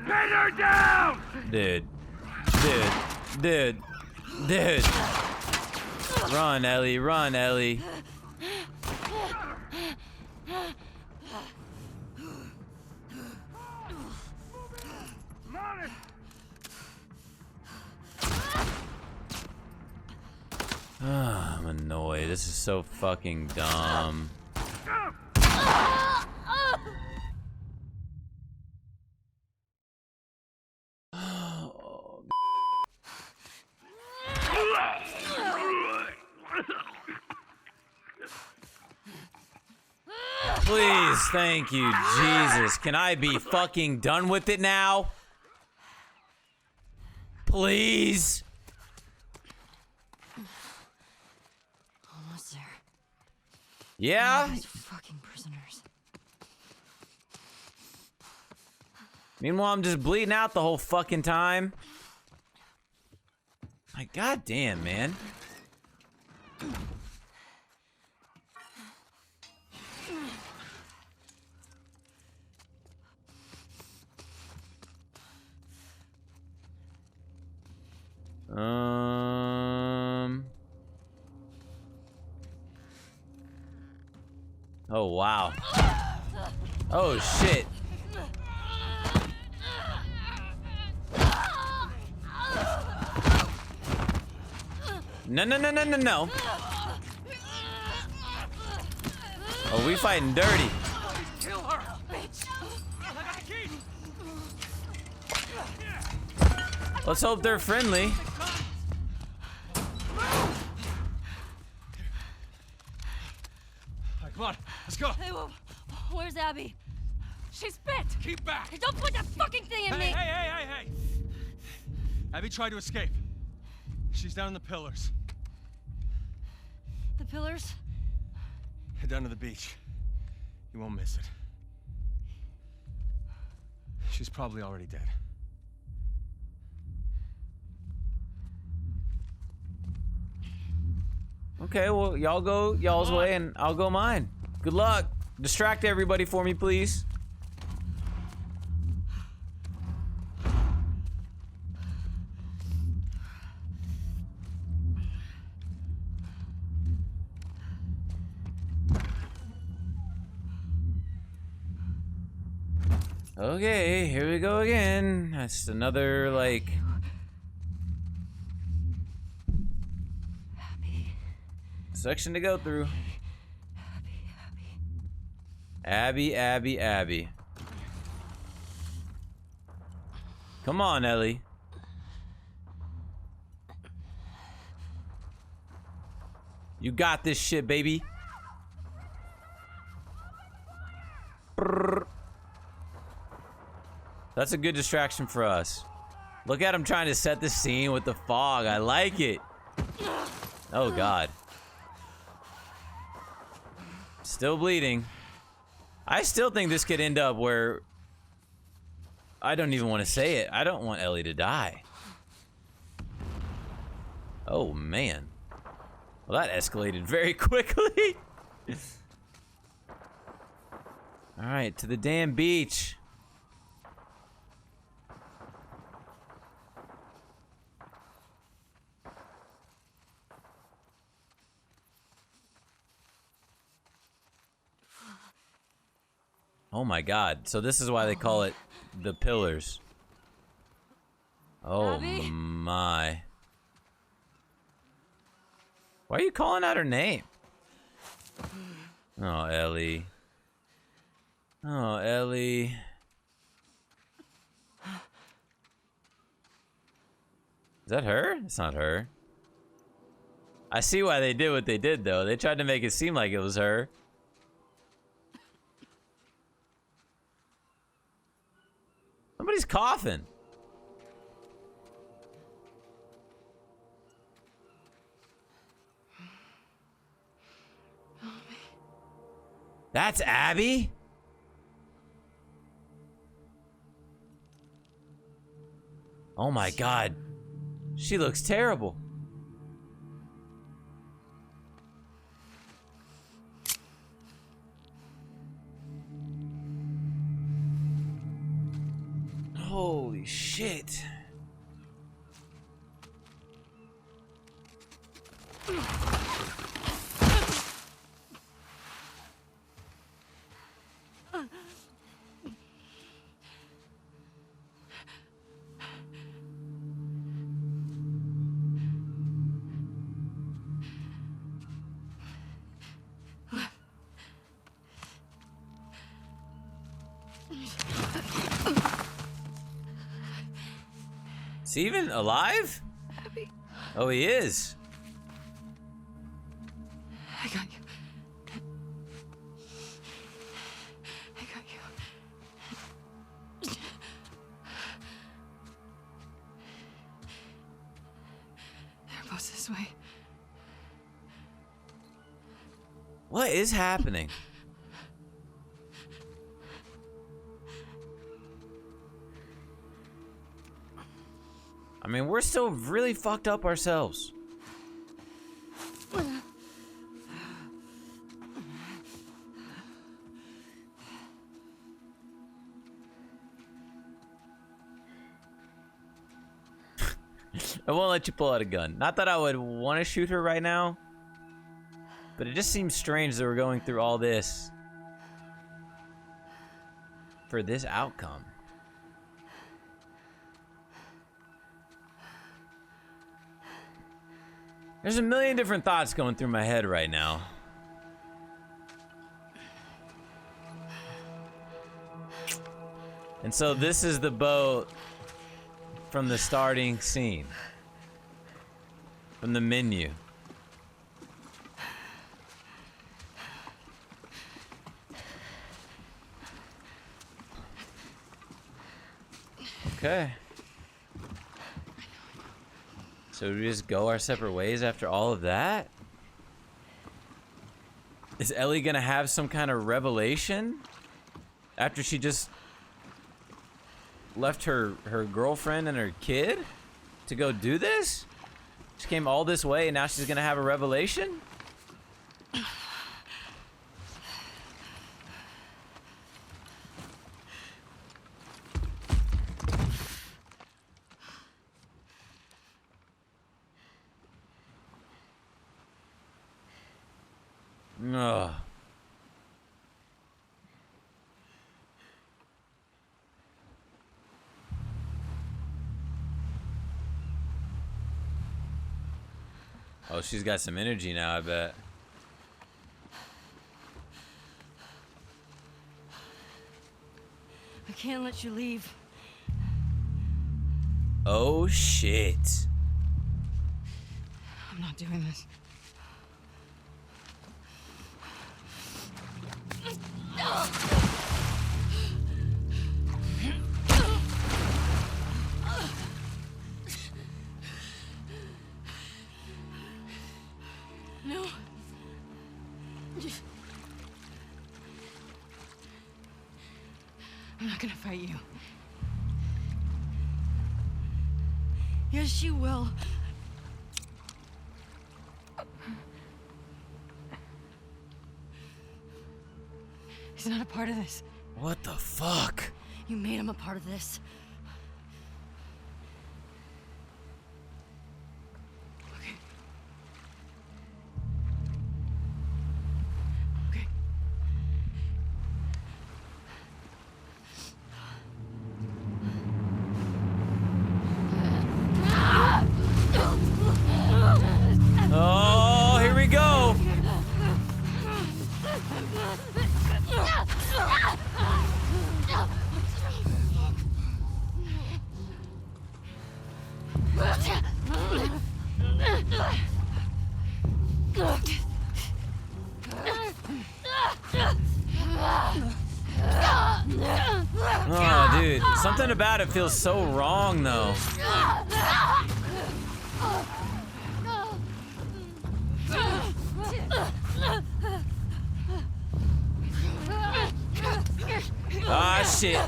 [SPEAKER 5] Pin her down!
[SPEAKER 1] Dude. Dude. Run, Ellie. Run, Ellie. I'm annoyed. This is so fucking dumb. Please, thank you, Jesus. Can I be fucking done with it now? Please.
[SPEAKER 8] Almost there.
[SPEAKER 1] Yeah?
[SPEAKER 8] These fucking prisoners.
[SPEAKER 1] Meanwhile, I'm just bleeding out the whole fucking time. My goddamn, man. Oh, wow. Oh, shit. No. Oh, we fighting dirty.
[SPEAKER 6] Kill her, bitch! I got the key.
[SPEAKER 1] Let's hope they're friendly.
[SPEAKER 6] All right, come on, let's go.
[SPEAKER 7] Hey, where's Abby? She's bit!
[SPEAKER 6] Keep back.
[SPEAKER 7] Hey, don't put that fucking thing in me!
[SPEAKER 6] Hey! Abby tried to escape. She's down in the pillars.
[SPEAKER 7] The pillars?
[SPEAKER 6] Head down to the beach. You won't miss it. She's probably already dead.
[SPEAKER 1] Okay, well, y'all go y'all's way and I'll go mine. Good luck. Distract everybody for me, please. Okay, here we go again. That's another, like... section to go through. Abby. Come on, Ellie. You got this shit, baby. Brrr. That's a good distraction for us. Look at him trying to set the scene with the fog. I like it. Oh, God. Still bleeding. I still think this could end up where... I don't even want to say it. I don't want Ellie to die. Oh, man. Well, that escalated very quickly. Alright, to the damn beach. Oh my God. So this is why they call it the pillars. Oh
[SPEAKER 7] Abby?
[SPEAKER 1] my. Why are you calling out her name? Oh, Ellie. Oh, Ellie. Is that her? It's not her. I see why they did what they did, though. They tried to make it seem like it was her. Somebody's coughing. That's Abby? Oh my god. She looks terrible. Holy shit. Is he even alive?
[SPEAKER 2] Abby,
[SPEAKER 1] Oh, he is.
[SPEAKER 2] I got you. I got you. They're both this way.
[SPEAKER 1] What is happening? I mean, we're still really fucked up ourselves. I won't let you pull out a gun. Not that I would want to shoot her right now, but it just seems strange that we're going through all this for this outcome. There's a million different thoughts going through my head right now. And so this is the boat from the starting scene. From the menu. Okay. So we just go our separate ways after all of that? Is Ellie gonna have some kind of revelation after she just left her girlfriend and her kid to go do this? She came all this way and now she's gonna have a revelation? Ugh. Oh, she's got some energy now, I bet.
[SPEAKER 8] I can't let you leave.
[SPEAKER 1] Oh, shit.
[SPEAKER 2] I'm not doing this.
[SPEAKER 8] No.
[SPEAKER 2] I'm not gonna fight you.
[SPEAKER 8] Yes, you will.
[SPEAKER 2] He's not a part of this.
[SPEAKER 1] What the fuck?
[SPEAKER 8] You made him a part of this.
[SPEAKER 2] Okay. Okay.
[SPEAKER 1] Oh, here we go. Oh, dude. Something about it feels so wrong, though. Ah, shit.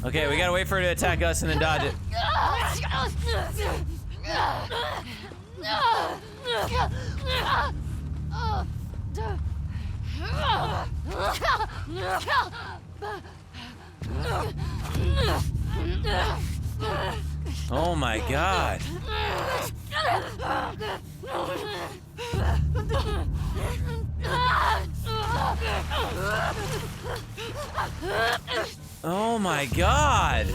[SPEAKER 1] Okay, we gotta wait for her to attack us and then dodge it. Oh my god. Oh my god.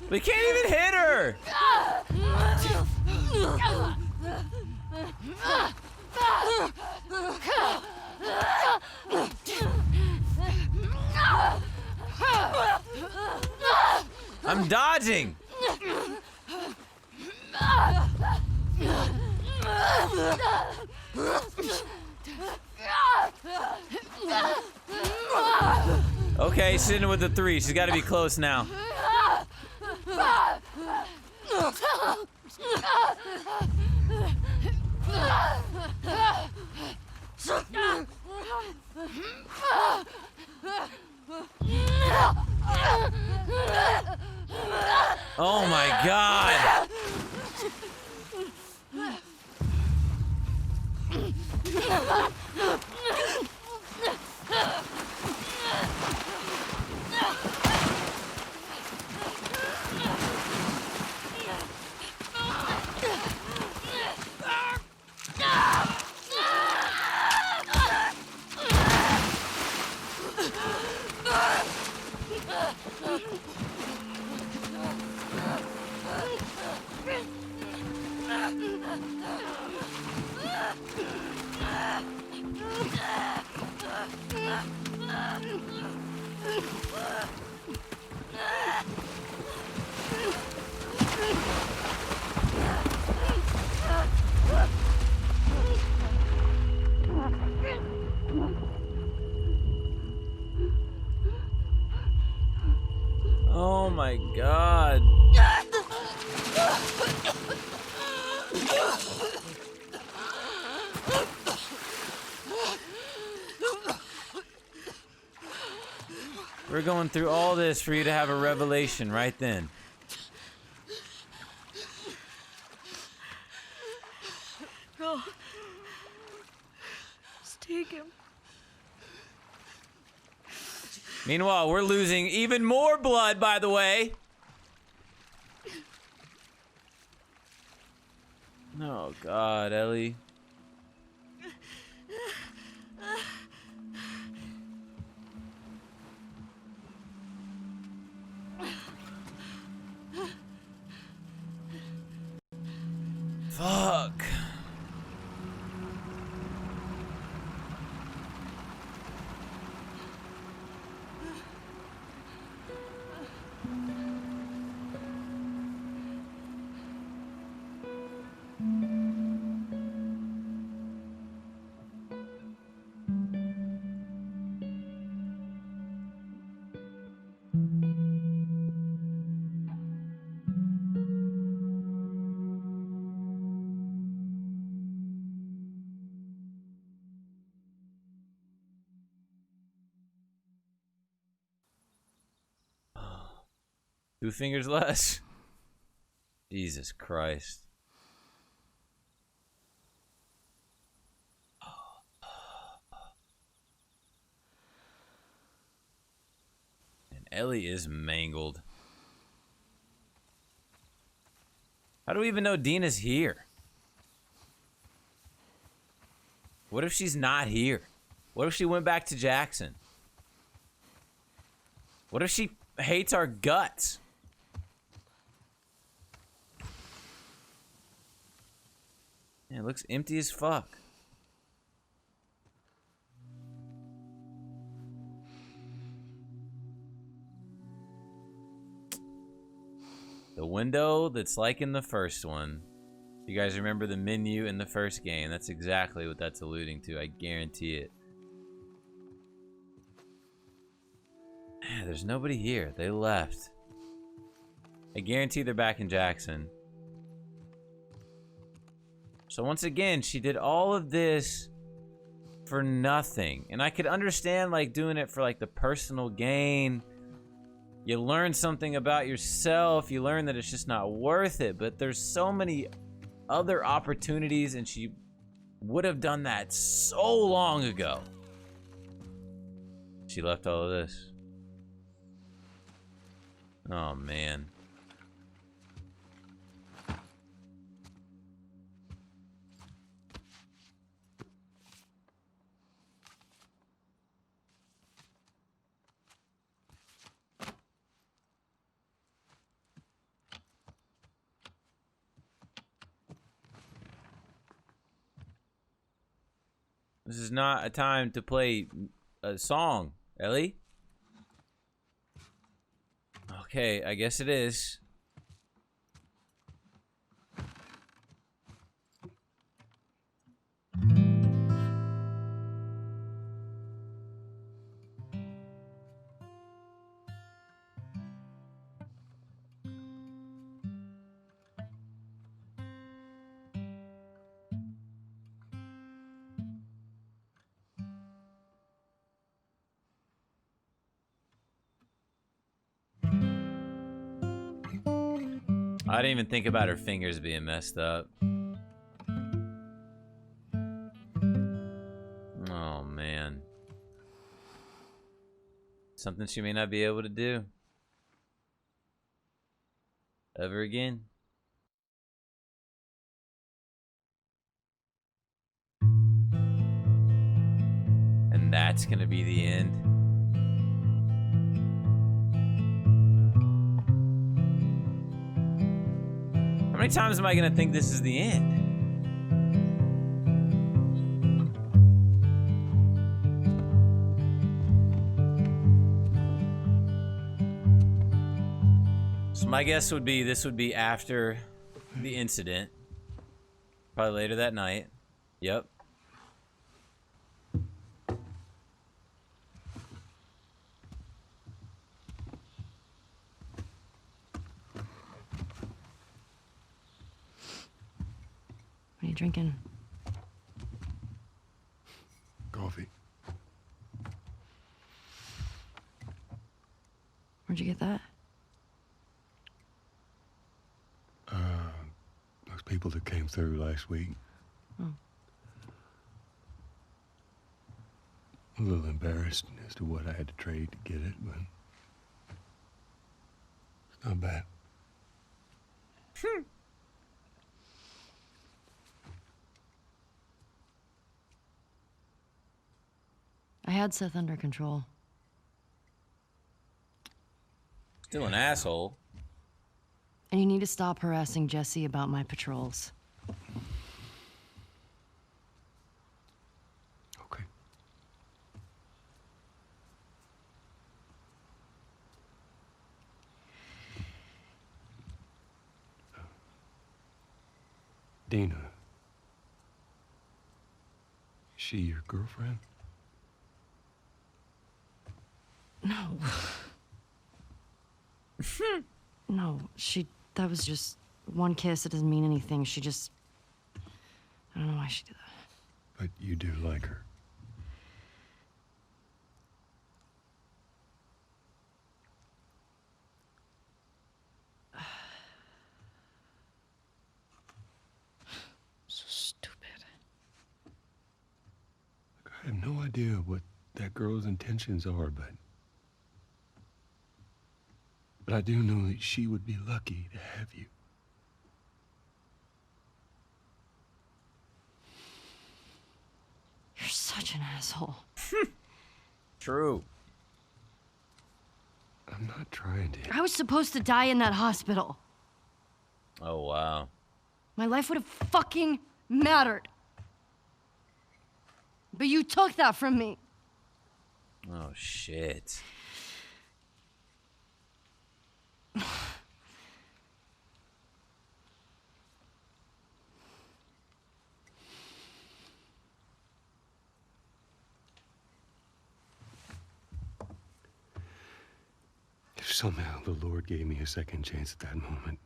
[SPEAKER 1] We can't even hit her. I'm dodging. Okay, she's in with the 3. She's got to be close now. Oh my god. Oh my god. We're going through all this for you to have a revelation right then.
[SPEAKER 8] No. Just take him.
[SPEAKER 1] Meanwhile, we're losing even more blood, by the way. Oh god, Ellie. Fuck. Two fingers less. Jesus Christ. And Ellie is mangled. How do we even know Dina's here? What if she's not here? What if she went back to Jackson? What if she hates our guts? Man, it looks empty as fuck. The window that's like in the first one. You guys remember the menu in the first game? That's exactly what that's alluding to. I guarantee it. There's nobody here. They left. I guarantee they're back in Jackson. So once again, she did all of this for nothing. And I could understand like doing it for like the personal gain. You learn something about yourself. You learn that it's just not worth it. But there's so many other opportunities, and she would have done that so long ago. She left all of this. Oh, man. This is not a time to play a song, Ellie. Okay, I guess it is. I didn't even think about her fingers being messed up. Oh, man. Something she may not be able to do ever again. And that's gonna be the end. How many times am I gonna think this is the end? So my guess would be this would be after the incident. Probably later that night. Yep.
[SPEAKER 8] What are you drinking?
[SPEAKER 5] Coffee.
[SPEAKER 8] Where'd you get that?
[SPEAKER 5] Those people that came through last week.
[SPEAKER 8] Oh.
[SPEAKER 5] A little embarrassed as to what I had to trade to get it, but it's not bad.
[SPEAKER 8] I had Seth under control.
[SPEAKER 1] Still an asshole.
[SPEAKER 8] And you need to stop harassing Jesse about my patrols.
[SPEAKER 5] Okay. Dina. Is she your girlfriend?
[SPEAKER 8] No. No, that was just one kiss. It doesn't mean anything. She just, I don't know why she did that.
[SPEAKER 5] But you do like her.
[SPEAKER 8] So stupid.
[SPEAKER 5] I have no idea what that girl's intentions are, but I do know that she would be lucky to have you.
[SPEAKER 8] You're such an asshole.
[SPEAKER 1] True.
[SPEAKER 5] I'm not trying to.
[SPEAKER 8] I was supposed to die in that hospital.
[SPEAKER 1] Oh, wow.
[SPEAKER 8] My life would have fucking mattered. But you took that from me.
[SPEAKER 1] Oh, shit.
[SPEAKER 5] If somehow the Lord gave me a second chance at that moment,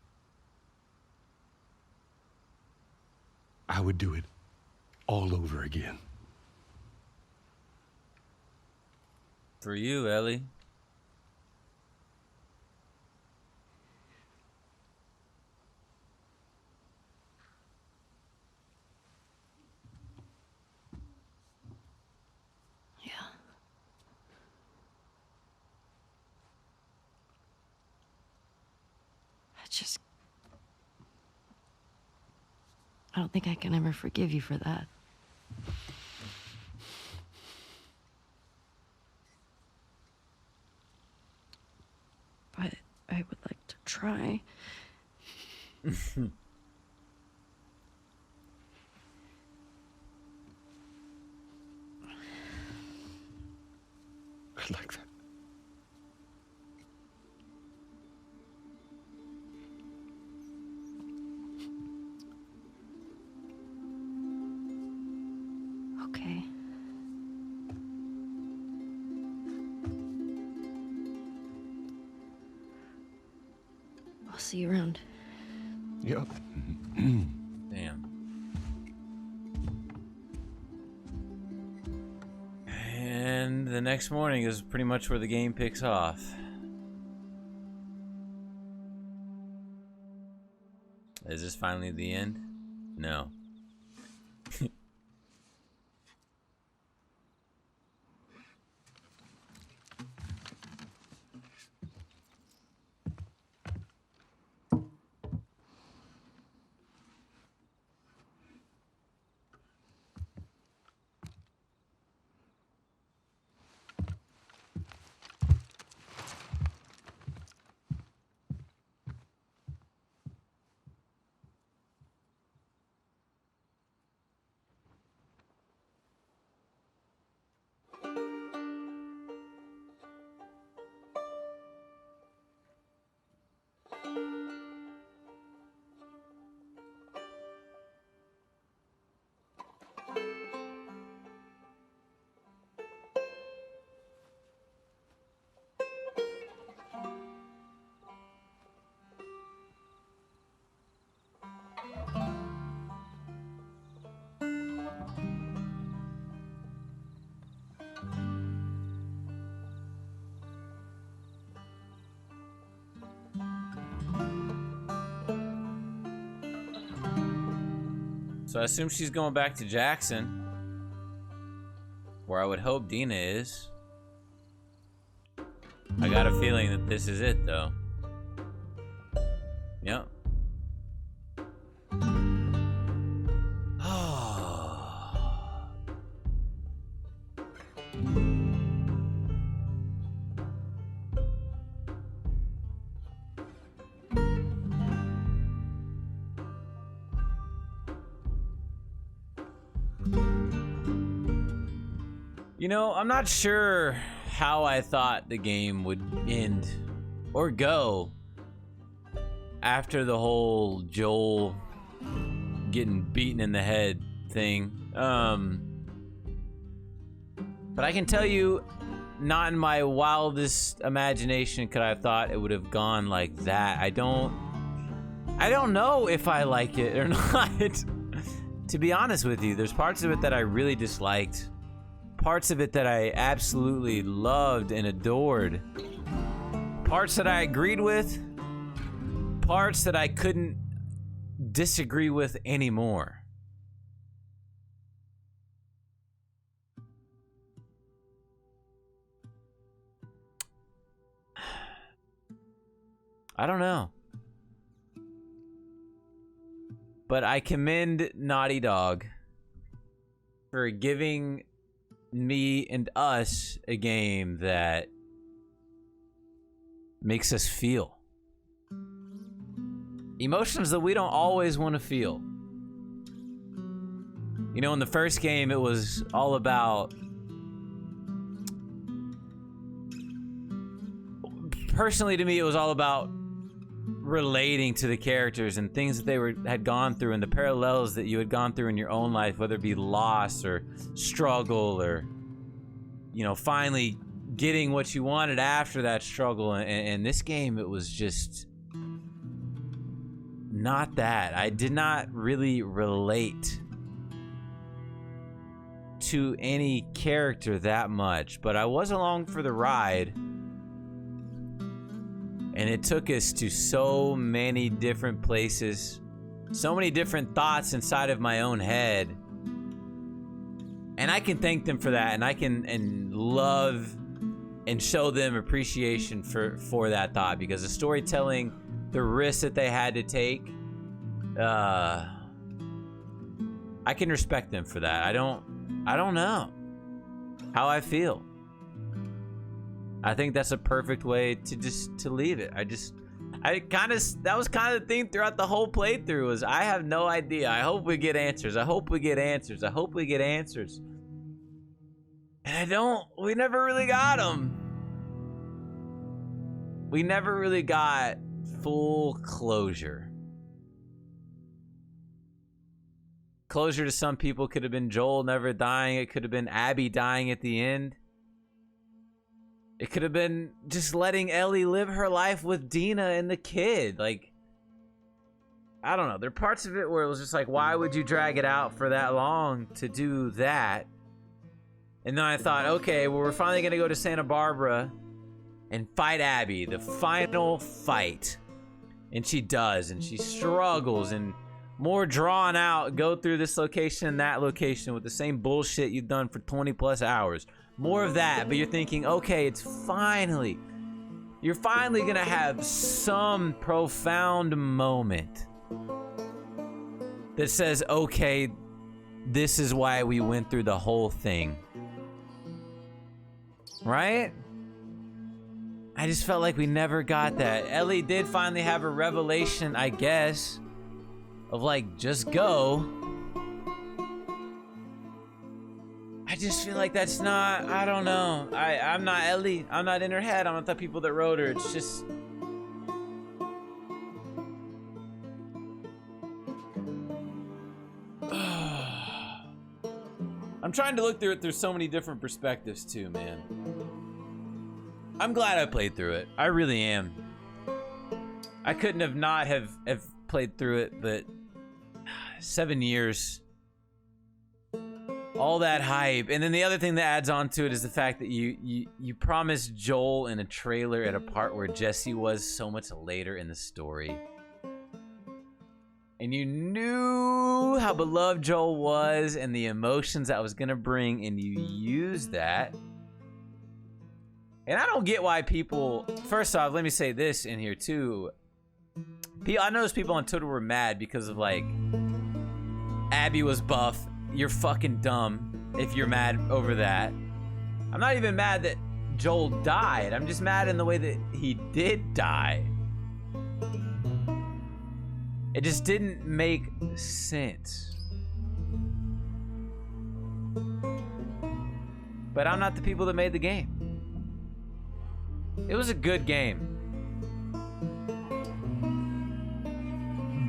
[SPEAKER 5] I would do it all over again.
[SPEAKER 1] For you, Ellie.
[SPEAKER 8] Yeah. I don't think I can ever forgive you for that. But I would like to try.
[SPEAKER 5] I'd like that.
[SPEAKER 8] Okay. I'll see you around.
[SPEAKER 5] Yep.
[SPEAKER 1] Damn. And the next morning is pretty much where the game picks off. Is this finally the end? No. So I assume she's going back to Jackson, where I would hope Dina is. I got a feeling that this is it, though. Yep. You know, I'm not sure how I thought the game would end or go after the whole Joel getting beaten in the head thing. But I can tell you, not in my wildest imagination could I have thought it would have gone like that. I don't know if I like it or not. To be honest with you, there's parts of it that I really disliked. Parts of it that I absolutely loved and adored. Parts that I agreed with. Parts that I couldn't disagree with anymore. I don't know. But I commend Naughty Dog for giving me and us a game that makes us feel emotions that we don't always want to feel. You know, in the first game, it was all about... Personally, to me, it was all about relating to the characters and things that they had gone through and the parallels that you had gone through in your own life, whether it be loss or struggle or, you know, finally getting what you wanted after that struggle. And this game, it was just not that. I did not really relate to any character that much, but I was along for the ride. And it took us to so many different places, so many different thoughts inside of my own head. And I can thank them for that, and I can love and show them appreciation for that thought, because the storytelling, the risks that they had to take, I can respect them for that. I don't know how I feel. I think that's a perfect way to leave it. That was kind of the thing throughout the whole playthrough, was I have no idea. I hope we get answers. I hope we get answers. I hope we get answers. And we never really got them. We never really got full closure. Closure to some people could have been Joel never dying. It could have been Abby dying at the end. It could have been just letting Ellie live her life with Dina and the kid. Like, I don't know. There are parts of it where it was just like, why would you drag it out for that long to do that? And then I thought, okay, well, we're finally going to go to Santa Barbara and fight Abby, the final fight. And she does, and she struggles, and more drawn out, go through this location and that location with the same bullshit you've done for 20 plus hours. More of that, but you're thinking, okay, you're finally gonna have some profound moment that says, okay, this is why we went through the whole thing. Right? I just felt like we never got that. Ellie did finally have a revelation, I guess, of like, just go. I just feel like that's not, I don't know. I'm not Ellie. I'm not in her head. I'm not the people that wrote her. It's just... I'm trying to look through it through so many different perspectives too, man. I'm glad I played through it. I really am. I couldn't have not have played through it, but 7 years... all that hype. And then the other thing that adds on to it is the fact that you promised Joel in a trailer at a part where Jesse was so much later in the story. And you knew how beloved Joel was and the emotions that was gonna bring, and you used that. And I don't get why people... First off, let me say this in here too. I noticed people on Twitter were mad because of like... Abby was buff. You're fucking dumb if you're mad over that. I'm not even mad that Joel died. I'm just mad in the way that he did die. It just didn't make sense. But I'm not the people that made the game. It was a good game.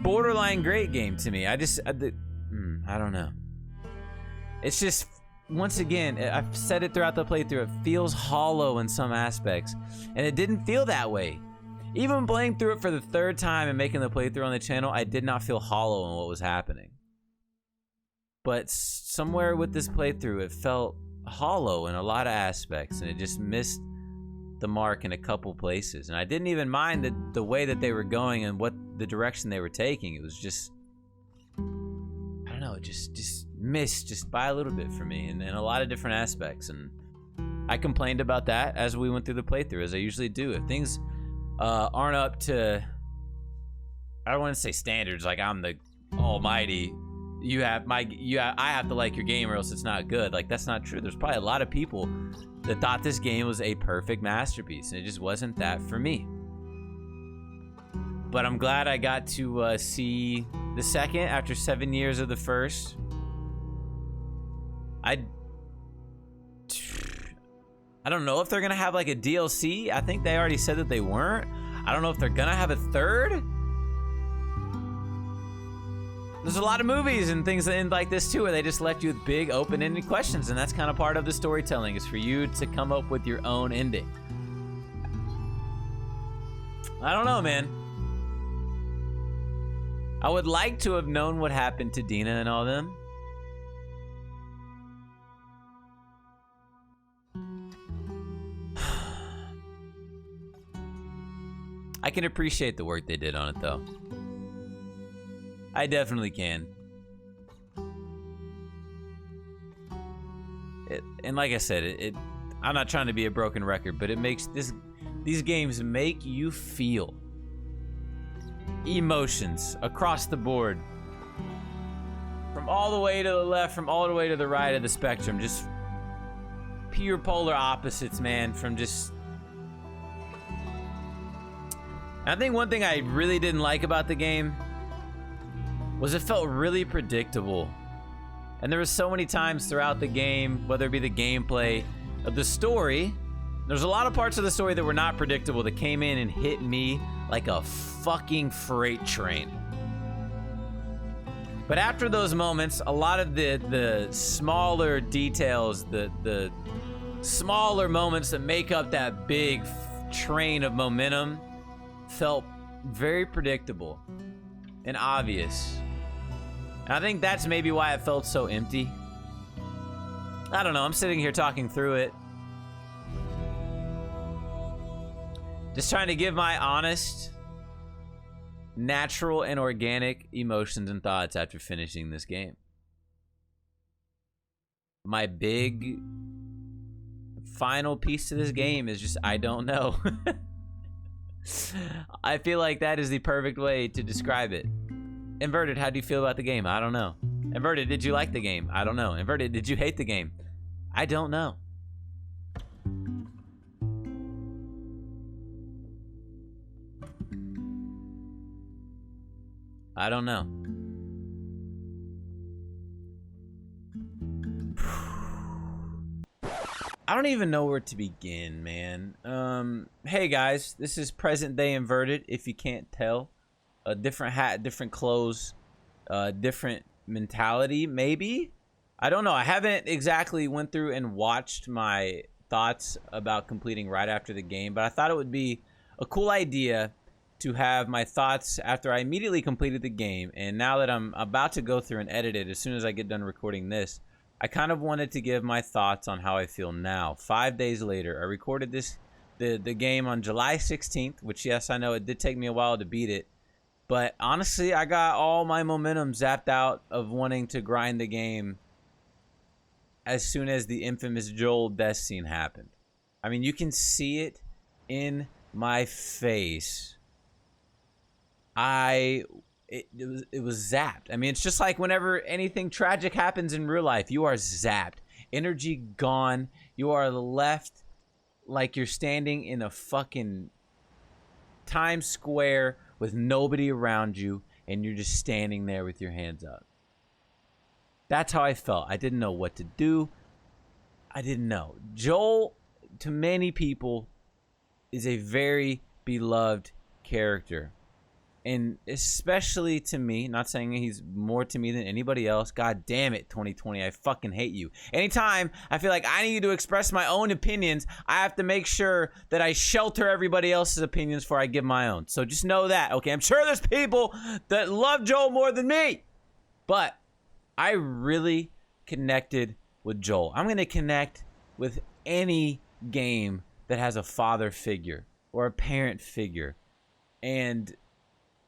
[SPEAKER 1] Borderline great game to me. I don't know. It's just, once again, I've said it throughout the playthrough, it feels hollow in some aspects. And it didn't feel that way. Even playing through it for the third time and making the playthrough on the channel, I did not feel hollow in what was happening. But somewhere with this playthrough, it felt hollow in a lot of aspects, and it just missed the mark in a couple places. And I didn't even mind the way that they were going and what the direction they were taking. It was just, I don't know, it just missed just by a little bit for me in a lot of different aspects. And I complained about that as we went through the playthrough, as I usually do. If things aren't up to, I don't want to say standards, like I'm the almighty, I have to like your game or else it's not good. Like, that's not true. There's probably a lot of people that thought this game was a perfect masterpiece, and it just wasn't that for me. But I'm glad I got to see the second after 7 years of the first. I don't know if they're gonna have like a DLC. I think they already said that they weren't. I don't know if they're gonna have a third. There's a lot of movies and things that end like this too, where they just left you with big open-ended questions, and that's kind of part of the storytelling, is for you to come up with your own ending. I don't know, man. I would like to have known what happened to Dina and all them. I can appreciate the work they did on it, though. I definitely can. And like I said, I'm not trying to be a broken record, but it makes these games make you feel emotions across the board. From all the way to the left, from all the way to the right of the spectrum. Just pure polar opposites, man, from just... I think one thing I really didn't like about the game was it felt really predictable. And there were so many times throughout the game, whether it be the gameplay of the story, there's a lot of parts of the story that were not predictable that came in and hit me like a fucking freight train. But after those moments, a lot of the smaller details, the smaller moments that make up that big train of momentum felt very predictable and obvious. And I think that's maybe why it felt so empty. I don't know, I'm sitting here talking through it. Just trying to give my honest, natural, and organic emotions and thoughts after finishing this game. My big final piece to this game is just, I don't know. I feel like that is the perfect way to describe it. Inverted, how do you feel about the game? I don't know. Inverted, did you like the game? I don't know. Inverted, did you hate the game? I don't know. I don't know. I don't even know where to begin, man. Hey guys, this is present day Inverted, if you can't tell. A different hat, different clothes, different mentality, maybe? I don't know. I haven't exactly went through and watched my thoughts about completing right after the game, but I thought it would be a cool idea to have my thoughts after I immediately completed the game. And now that I'm about to go through and edit it, as soon as I get done recording this, I kind of wanted to give my thoughts on how I feel now. 5 days later, I recorded the game on July 16th, which, yes, I know it did take me a while to beat it. But honestly, I got all my momentum zapped out of wanting to grind the game as soon as the infamous Joel death scene happened. I mean, you can see it in my face. It was zapped. I mean, it's just like whenever anything tragic happens in real life, you are zapped. Energy gone. You are left like you're standing in a fucking Times Square with nobody around you, and you're just standing there with your hands up. That's how I felt. I didn't know what to do. I didn't know. Joel, to many people, is a very beloved character. And especially to me, not saying he's more to me than anybody else. God damn it, 2020, I fucking hate you. Anytime I feel like I need to express my own opinions, I have to make sure that I shelter everybody else's opinions before I give my own. So just know that, okay? I'm sure there's people that love Joel more than me. But I really connected with Joel. I'm going to connect with any game that has a father figure or a parent figure. And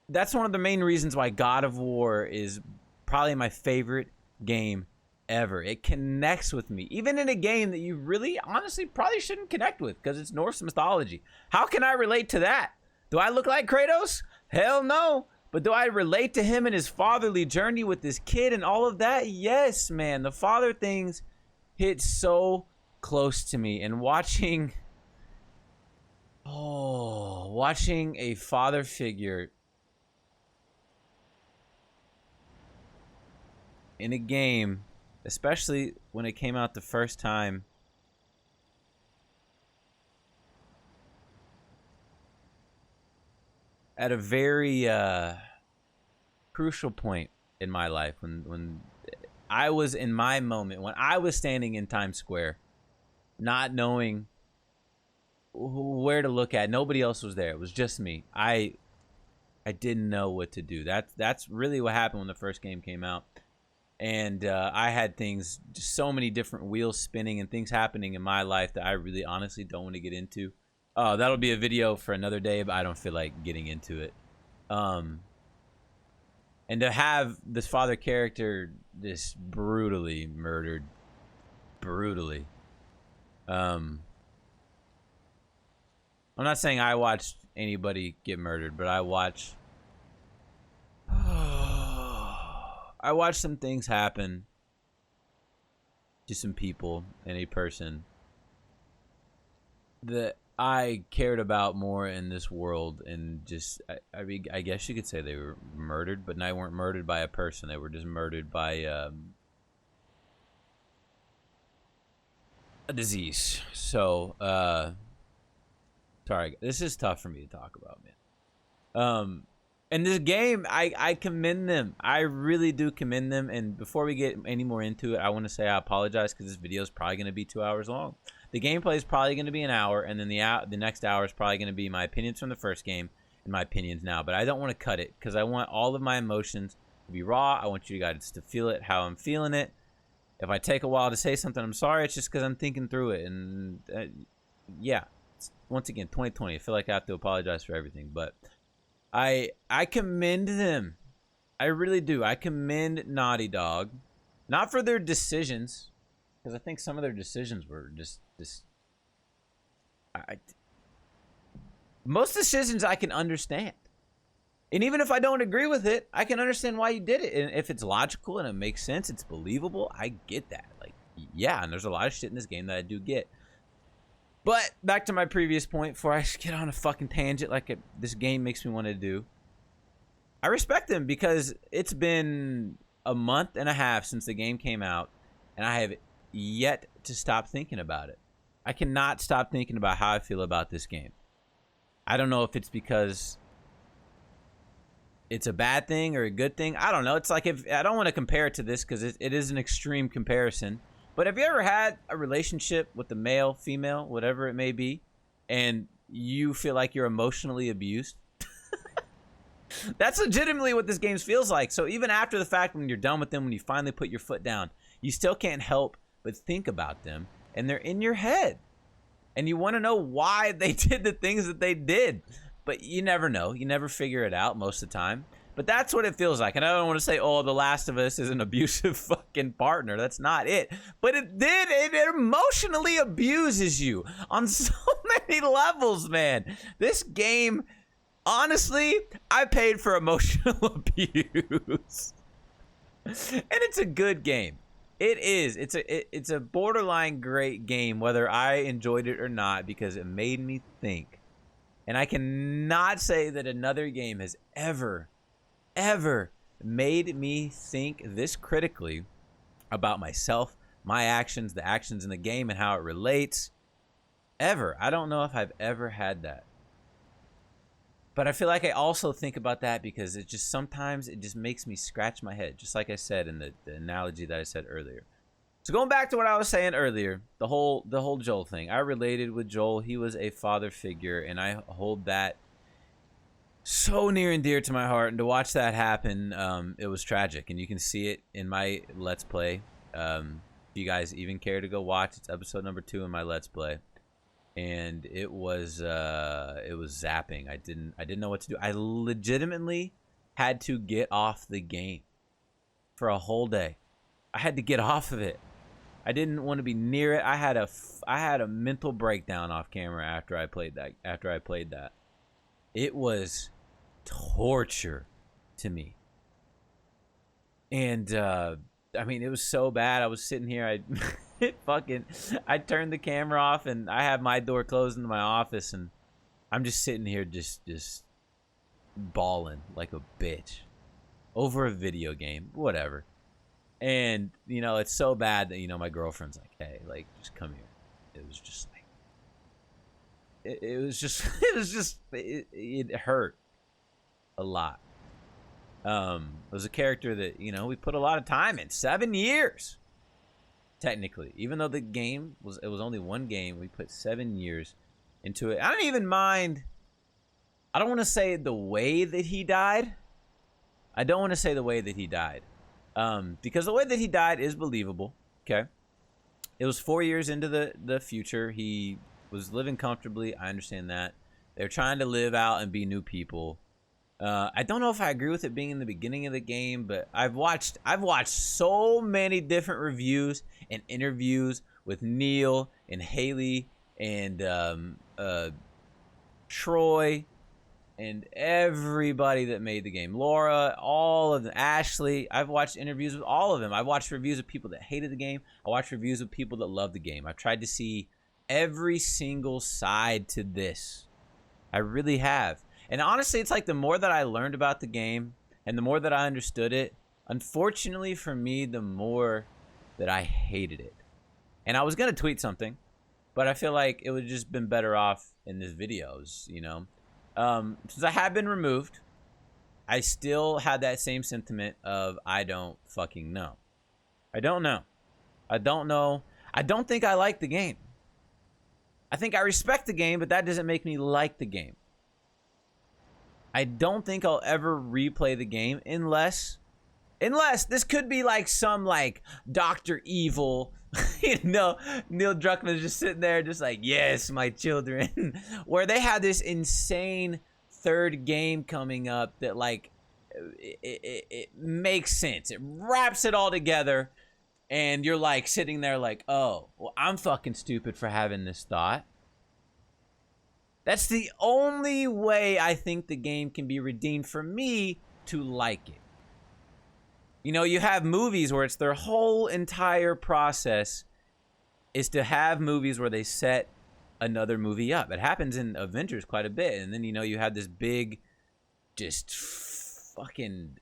[SPEAKER 1] that's one of the main reasons why God of War is probably my favorite game ever. It connects with me, even in a game that you really, honestly, probably shouldn't connect with because it's Norse mythology. How can I relate to that? Do I look like Kratos? Hell no. But do I relate to him and his fatherly journey with this kid and all of that? Yes, man. The father things hit so close to me. And watching a father figure in a game especially when it came out the first time. At a very crucial point in my life, when I was in my moment, when I was standing in Times Square, not knowing where to look at. Nobody else was there. It was just me. I didn't know what to do. That's really what happened when the first game came out. And I had things, just so many different wheels spinning and things happening in my life that I really honestly don't want to get into. That'll be a video for another day, but I don't feel like getting into it. And to have this father character just brutally murdered. Brutally. I'm not saying I watched anybody get murdered, but I watched some things happen to some people and a person that I cared about more in this world, and just I mean, I guess you could say they were murdered, but they weren't murdered by a person. They were just murdered by a disease. So sorry, this is tough for me to talk about, man. And this game, I commend them. I really do commend them. And before we get any more into it, I want to say I apologize because this video is probably going to be 2 hours long. The gameplay is probably going to be an hour, and then the next hour is probably going to be my opinions from the first game and my opinions now. But I don't want to cut it because I want all of my emotions to be raw. I want you guys to feel it how I'm feeling it. If I take a while to say something, I'm sorry. It's just because I'm thinking through it. And yeah, once again, 2020. I feel like I have to apologize for everything. But I commend them. I really do. I commend Naughty Dog. Not for their decisions, because I think some of their decisions were just most decisions I can understand. And even if I don't agree with it, I can understand why you did it. And if it's logical and it makes sense, it's believable, I get that. Like, yeah, and there's a lot of shit in this game that I do get. But back to my previous point, before I get on a fucking tangent like this game makes me want to do. I respect them because it's been a month and a half since the game came out, and I have yet to stop thinking about it. I cannot stop thinking about how I feel about this game. I don't know if it's because it's a bad thing or a good thing. I don't know. It's like, if I don't want to compare it to this because it is an extreme comparison. But have you ever had a relationship with a male, female, whatever it may be, and you feel like you're emotionally abused? That's legitimately what this game feels like. So even after the fact, when you're done with them, when you finally put your foot down, you still can't help but think about them, and they're in your head. And you want to know why they did the things that they did. But you never know. You never figure it out most of the time. But that's what it feels like. And I don't want to say, oh, The Last of Us is an abusive fucking partner. That's not it. But it did. It emotionally abuses you on so many levels, man. This game, honestly, I paid for emotional abuse. And it's a good game. It is. It's a borderline great game, whether I enjoyed it or not, because it made me think. And I cannot say that another game has ever made me think this critically about myself, my actions, the actions in the game, and how it relates. Ever. I don't know if I've ever had that. But I feel like I also think about that because it just sometimes it just makes me scratch my head, just like I said in the analogy that I said earlier. So going back to what I was saying earlier, the whole Joel thing. I related with Joel. He was a father figure, and I hold that so near and dear to my heart. And to watch that happen, it was tragic. And you can see it in my Let's Play. If you guys even care to go watch, it's episode number 2 in my Let's Play. And it was zapping. I didn't know what to do. I legitimately had to get off the game for a whole day. I had to get off of it. I didn't want to be near it. I had a mental breakdown off camera after I played that. It was torture to me. And I mean, it was so bad. I was sitting here, I turned the camera off, and I have my door closed into my office, and I'm just sitting here just bawling like a bitch over a video game, whatever. And, you know, it's so bad that, you know, my girlfriend's like, hey, like, just come here. It was just like, it hurt a lot. It was a character that, you know, we put a lot of time in. 7 years, technically. Even though the game was, it was only one game, we put 7 years into it. I don't even mind. I don't want to say the way that he died. I don't want to say the way that he died. Because the way that he died is believable. Okay. It was 4 years into the future. He was living comfortably. I understand that. They're trying to live out and be new people. I don't know if I agree with it being in the beginning of the game, but I've watched so many different reviews and interviews with Neil and Haley and Troy and everybody that made the game. Laura, all of them, Ashley. I've watched interviews with all of them. I've watched reviews of people that hated the game. I watched reviews of people that loved the game. I've tried to see every single side to this. I really have. And honestly, it's like the more that I learned about the game and the more that I understood it, unfortunately for me, the more that I hated it. And I was going to tweet something, but I feel like it would have just been better off in this videos, you know. Since I have been removed, I still had that same sentiment of I don't fucking know. I don't know. I don't know. I don't think I like the game. I think I respect the game, but that doesn't make me like the game. I don't think I'll ever replay the game unless this could be like some like Dr. Evil, you know, Neil Druckmann's just sitting there just like, yes, my children, where they have this insane third game coming up that like, it makes sense. It wraps it all together and you're like sitting there like, oh, well, I'm fucking stupid for having this thought. That's the only way I think the game can be redeemed for me to like it. You know, you have movies where it's their whole entire process is to have movies where they set another movie up. It happens in Avengers quite a bit. And then, you know, you have this big, just fucking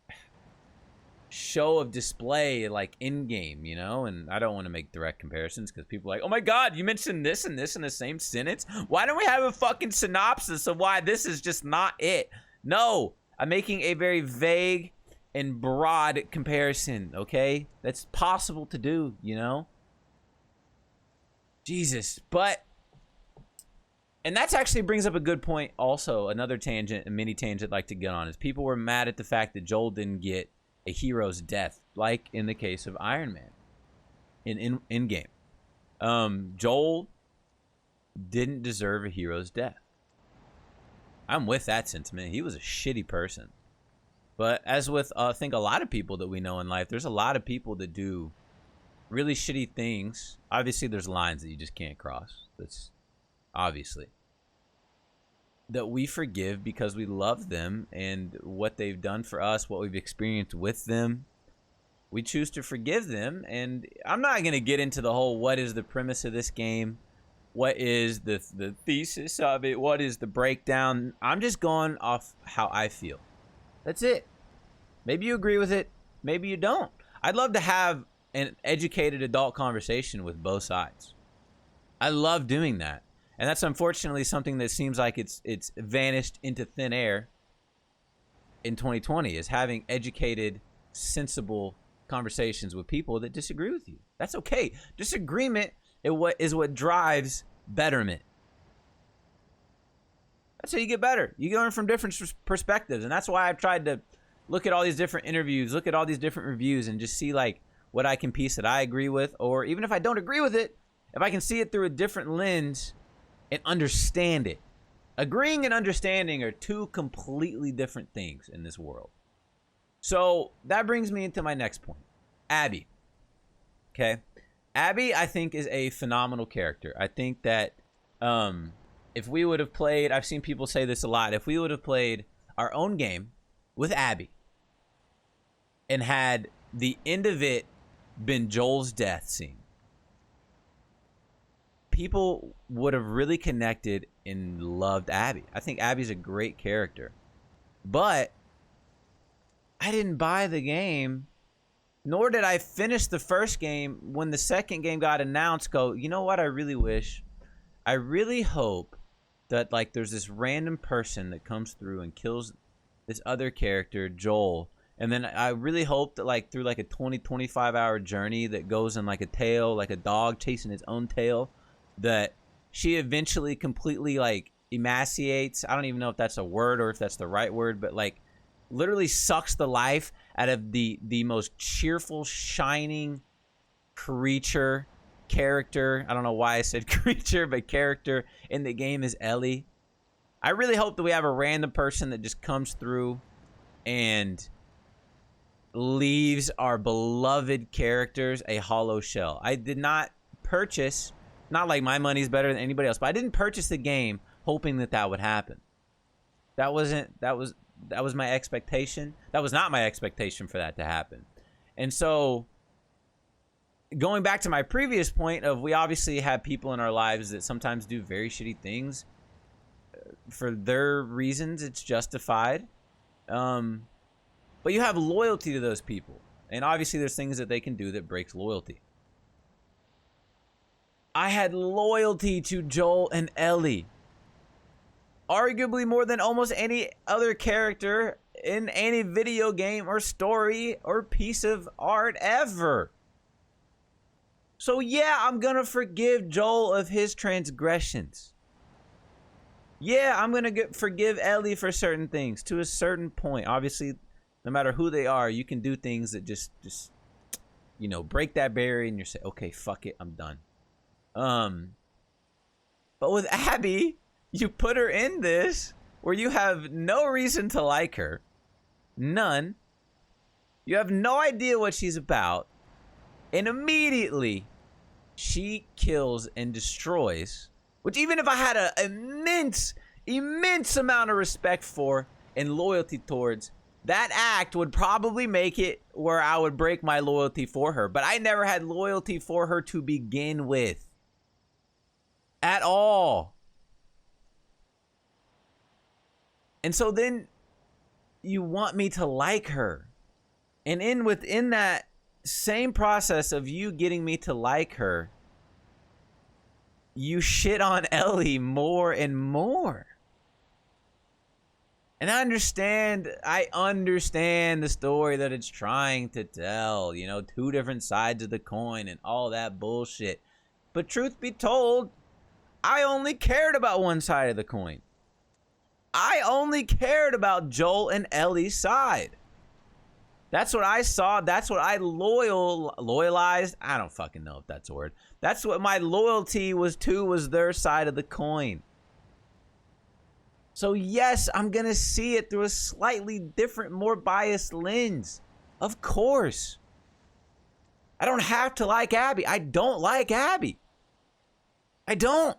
[SPEAKER 1] show of display like in-game, you know? And I don't want to make direct comparisons because people are like, oh my God, you mentioned this and this in the same sentence? Why don't we have a fucking synopsis of why this is just not it? No, I'm making a very vague and broad comparison, okay? That's possible to do, you know? Jesus, but... And that actually brings up a good point also. Another tangent, a mini tangent I'd like to get on is people were mad at the fact that Joel didn't get a hero's death, like in the case of Iron Man in game. Joel didn't deserve a hero's death. I'm with that sentiment. He was a shitty person. But as with, I think a lot of people that we know in life, there's a lot of people that do really shitty things. Obviously, there's lines that you just can't cross. That's obviously. That we forgive because we love them and what they've done for us, what we've experienced with them. We choose to forgive them. And I'm not going to get into the whole what is the premise of this game, what is the thesis of it, what is the breakdown. I'm just going off how I feel. That's it. Maybe you agree with it. Maybe you don't. I'd love to have an educated adult conversation with both sides. I love doing that. And that's unfortunately something that seems like it's vanished into thin air in 2020, is having educated, sensible conversations with people that disagree with you. That's okay. Disagreement is what drives betterment. That's how you get better. You learn from different perspectives. And that's why I've tried to look at all these different interviews, look at all these different reviews, and just see like what I can piece that I agree with. Or even if I don't agree with it, if I can see it through a different lens and understand it. Agreeing and understanding are two completely different things in this world. So that brings me into my next point. Abby. Okay. Abby, I think, is a phenomenal character. I think that if we would have played, I've seen people say this a lot, if we would have played our own game with Abby and had the end of it been Joel's death scene, people would have really connected and loved Abby. I think Abby's a great character. But I didn't buy the game Nor did I finish the first game when the second game got announced. Go, you know what? I really hope that like there's this random person that comes through and kills this other character, Joel. And then I really hope that like through like a 25 hour journey that goes in like a tail, like a dog chasing its own tail, that she eventually completely like emaciates. I don't even know if that's a word or if that's the right word, but like literally sucks the life out of the most cheerful, shining character. I don't know why I said creature, but character in the game is Ellie. I really hope that we have a random person that just comes through and leaves our beloved characters a hollow shell. I did not purchase, not like my money's better than anybody else, but I didn't purchase the game hoping that that would happen. That was my expectation. That was not my expectation for that to happen. And so going back to my previous point of we obviously have people in our lives that sometimes do very shitty things for their reasons. It's justified. But you have loyalty to those people. And obviously there's things that they can do that breaks loyalty. I had loyalty to Joel and Ellie. Arguably more than almost any other character in any video game or story or piece of art ever. So yeah, I'm gonna forgive Joel of his transgressions. Yeah, I'm gonna forgive Ellie for certain things to a certain point. Obviously, no matter who they are, you can do things that just you know, break that barrier and you say, okay, fuck it, I'm done. But with Abby, you put her in this where you have no reason to like her. None. You have no idea what she's about. And immediately, she kills and destroys. Which even if I had an immense amount of respect for and loyalty towards, that act would probably make it where I would break my loyalty for her. But I never had loyalty for her to begin with. At all. And so then you want me to like her. And within that same process of you getting me to like her, you shit on Ellie more and more. And I understand the story that it's trying to tell, you know, two different sides of the coin and all that bullshit. But truth be told, I only cared about one side of the coin. I only cared about Joel and Ellie's side. That's what I saw. That's what I loyalized. I don't fucking know if that's a word. That's what my loyalty was to, was their side of the coin. So yes, I'm gonna see it through a slightly different, more biased lens. Of course. I don't have to like Abby. I don't like Abby. I don't.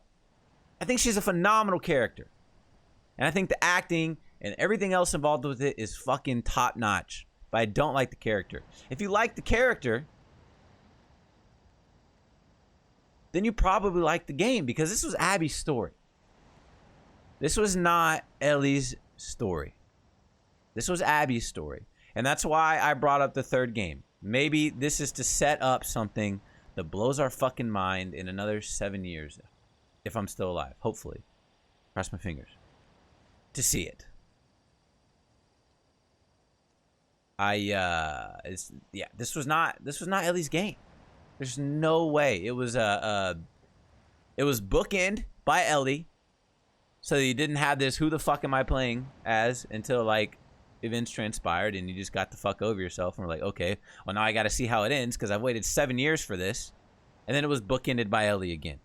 [SPEAKER 1] I think she's a phenomenal character. And I think the acting and everything else involved with it is fucking top notch. But I don't like the character. If you like the character, then you probably like the game, because this was Abby's story. This was not Ellie's story. This was Abby's story. And that's why I brought up the third game. Maybe this is to set up something that blows our fucking mind in another 7 years. If I'm still alive, hopefully. Cross my fingers. To see it. This was not Ellie's game. There's no way. It was bookend by Ellie. So you didn't have this who the fuck am I playing as until like events transpired and you just got the fuck over yourself and were like, okay, well now I gotta see how it ends because I've waited 7 years for this. And then it was bookended by Ellie again.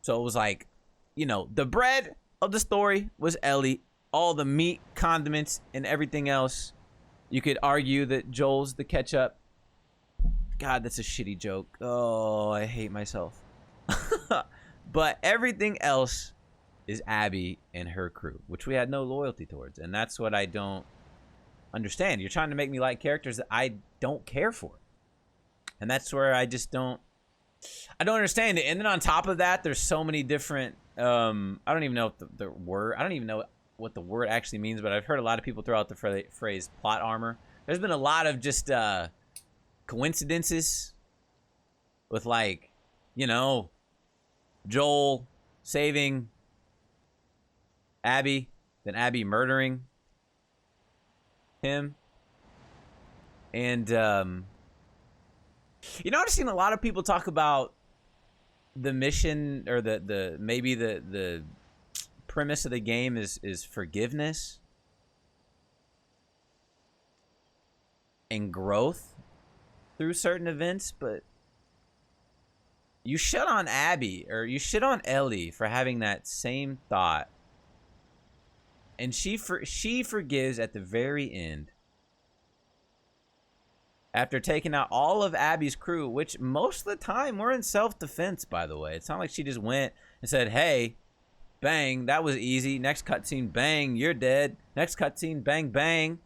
[SPEAKER 1] So it was like, you know, the bread of the story was Ellie. All the meat, condiments, and everything else. You could argue that Joel's the ketchup. God, that's a shitty joke. Oh, I hate myself. But everything else is Abby and her crew, which we had no loyalty towards. And that's what I don't understand. You're trying to make me like characters that I don't care for. And that's where I just don't understand it. And then on top of that, there's so many different, I don't even know what the word, I don't even know what the word actually means, but I've heard a lot of people throw out the phrase plot armor. There's been a lot of just coincidences with, like, you know, Joel saving Abby, then Abby murdering him. And, you know, I've seen a lot of people talk about the mission, or maybe the premise of the game is forgiveness and growth through certain events, but you shit on Abby, or you shit on Ellie for having that same thought, and she forgives at the very end after taking out all of Abby's crew, which most of the time were in self-defense, by the way. It's not like she just went and said, hey, bang, that was easy. Next cutscene, bang, you're dead. Next cutscene, bang, bang.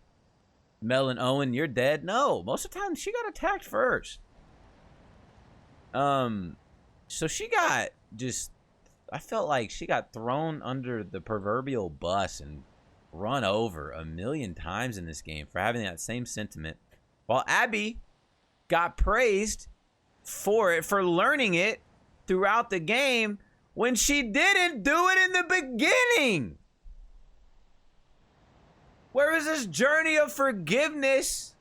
[SPEAKER 1] Mel and Owen, you're dead. No, most of the time she got attacked first. So she got just, I felt like she got thrown under the proverbial bus and run over a million times in this game for having that same sentiment. While Abby got praised for it, for learning it throughout the game when she didn't do it in the beginning. Where is this journey of forgiveness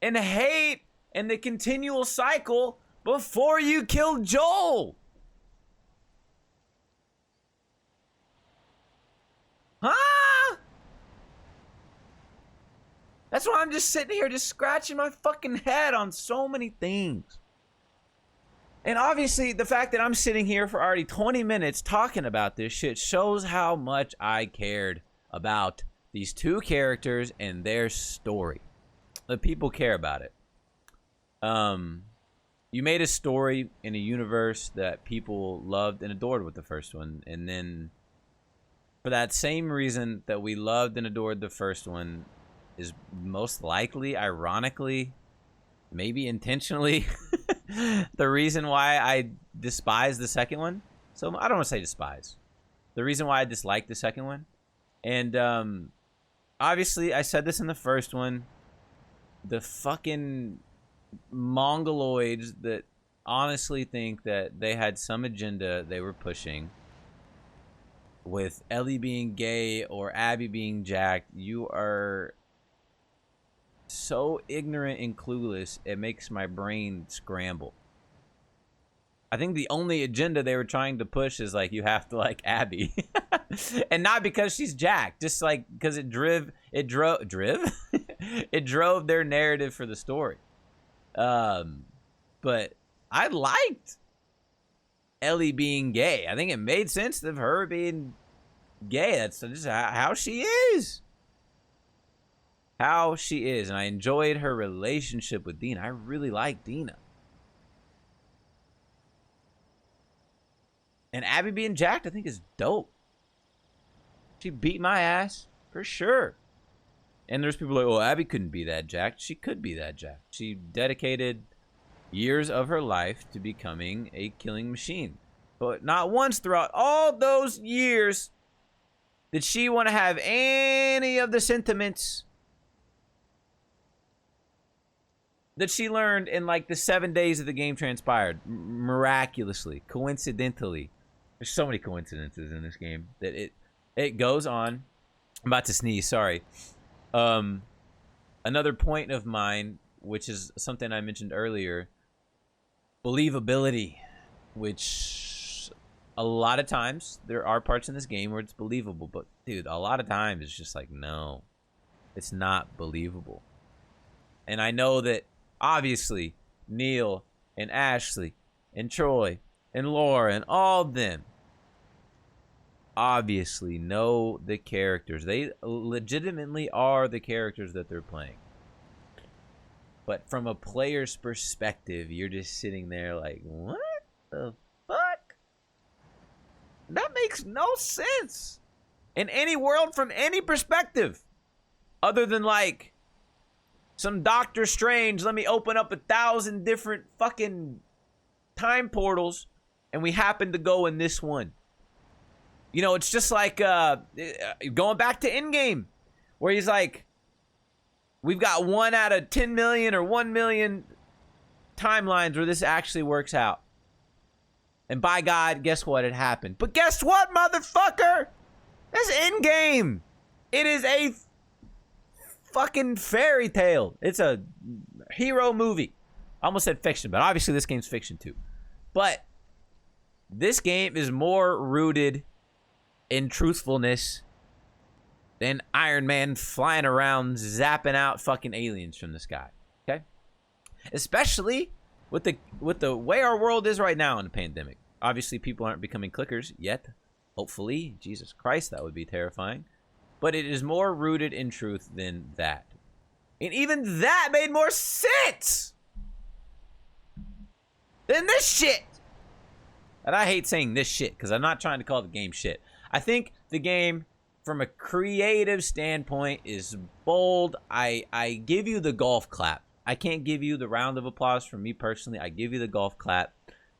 [SPEAKER 1] and hate and the continual cycle before you kill Joel? Huh? That's why I'm just sitting here just scratching my fucking head on so many things. And obviously, the fact that I'm sitting here for already 20 minutes talking about this shit shows how much I cared about these two characters and their story. The people care about it. You made a story in a universe that people loved and adored with the first one, and then for that same reason that we loved and adored the first one is most likely, ironically, maybe intentionally, the reason why I despise the second one. So I don't want to say despise. The reason why I dislike the second one. And obviously, I said this in the first one. The fucking mongoloids that honestly think that they had some agenda they were pushing with Ellie being gay or Abby being jacked. You are so ignorant and clueless, it makes my brain scramble. I think the only agenda they were trying to push is like, you have to like Abby. And not because she's jacked, just like because it drove it drove their narrative for the story. But I liked Ellie being gay. I think it made sense of her being gay. That's just how she is. How she is. And I enjoyed her relationship with Dina. I really like Dina. And Abby being jacked, I think, is dope. She beat my ass for sure. And there's people like, oh, Abby couldn't be that jacked. She could be that jacked. She dedicated years of her life to becoming a killing machine. But not once throughout all those years did she want to have any of the sentiments that she learned in like the 7 days of the game transpired. Miraculously, coincidentally. There's so many coincidences in this game that it goes on. I'm about to sneeze, sorry. Another point of mine, which is something I mentioned earlier, believability, which a lot of times there are parts in this game where it's believable, but dude, a lot of times it's just like, no, it's not believable. And I know that obviously Neil and Ashley and Troy and Laura and all of them obviously know the characters. They legitimately are the characters that they're playing. But from a player's perspective, you're just sitting there like, what the fuck? That makes no sense in any world from any perspective. Other than like some Doctor Strange, let me open up 1,000 different fucking time portals and we happen to go in this one. You know, it's just like going back to Endgame, where he's like, We've got 1 out of 10 million or 1 million timelines where this actually works out. And by God, guess what? It happened. But guess what, motherfucker? That's in-game. It is a fucking fairy tale. It's a hero movie. I almost said fiction, but obviously this game's fiction too. But this game is more rooted in truthfulness than Iron Man flying around zapping out fucking aliens from the sky. Okay? Especially with the way our world is right now in the pandemic. Obviously people aren't becoming clickers yet. Hopefully. Jesus Christ, that would be terrifying. But it is more rooted in truth than that. And even that made more sense than this shit. And I hate saying this shit because I'm not trying to call the game shit. I think the game, from a creative standpoint, is bold. I give you the golf clap. I can't give you the round of applause from me personally. I give you the golf clap.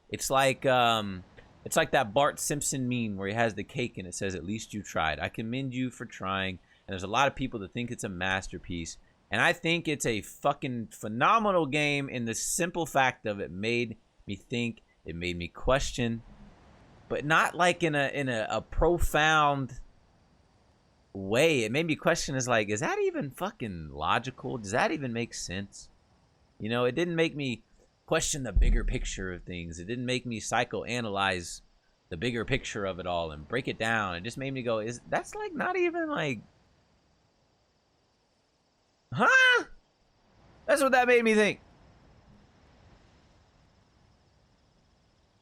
[SPEAKER 1] It's like that Bart Simpson meme where he has the cake and it says, "At least you tried." I commend you for trying. And there's a lot of people that think it's a masterpiece. And I think it's a fucking phenomenal game in the simple fact of it made me think, it made me question, but not like in a profound way. It made me question, is like, is that even fucking logical? Does that even make sense? You know, it didn't make me question the bigger picture of things. It didn't make me psychoanalyze the bigger picture of it all and break it down. It just made me go, that's like not even like, huh? That's what that made me think.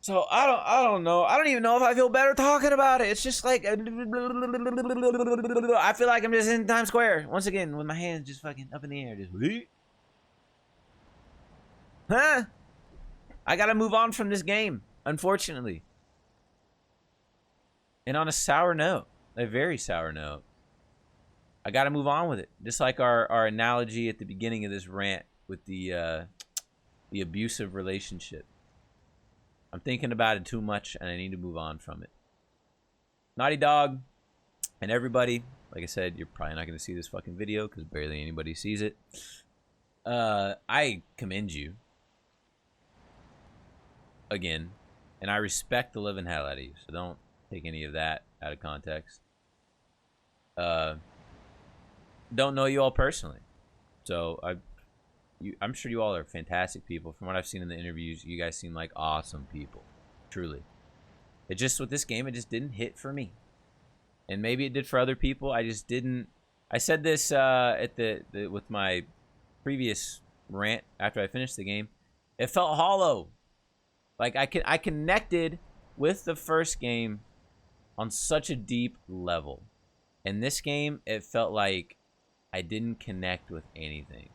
[SPEAKER 1] So I don't know. I don't even know if I feel better talking about it. It's just like I feel like I'm just in Times Square once again with my hands just fucking up in the air, just huh? I gotta move on from this game, unfortunately. And on a sour note, a very sour note, I gotta move on with it. Just like our analogy at the beginning of this rant with the abusive relationship. I'm thinking about it too much, and I need to move on from it. Naughty Dog and everybody, like I said, you're probably not going to see this fucking video because barely anybody sees it. I commend you. Again. And I respect the living hell out of you, so don't take any of that out of context. Don't know you all personally. So I'm sure you all are fantastic people. From what I've seen in the interviews, you guys seem like awesome people. Truly. It just, with this game, it just didn't hit for me. And maybe it did for other people. I just didn't. I said this at with my previous rant after I finished the game. It felt hollow. Like I connected with the first game on such a deep level. And this game, it felt like I didn't connect with anything.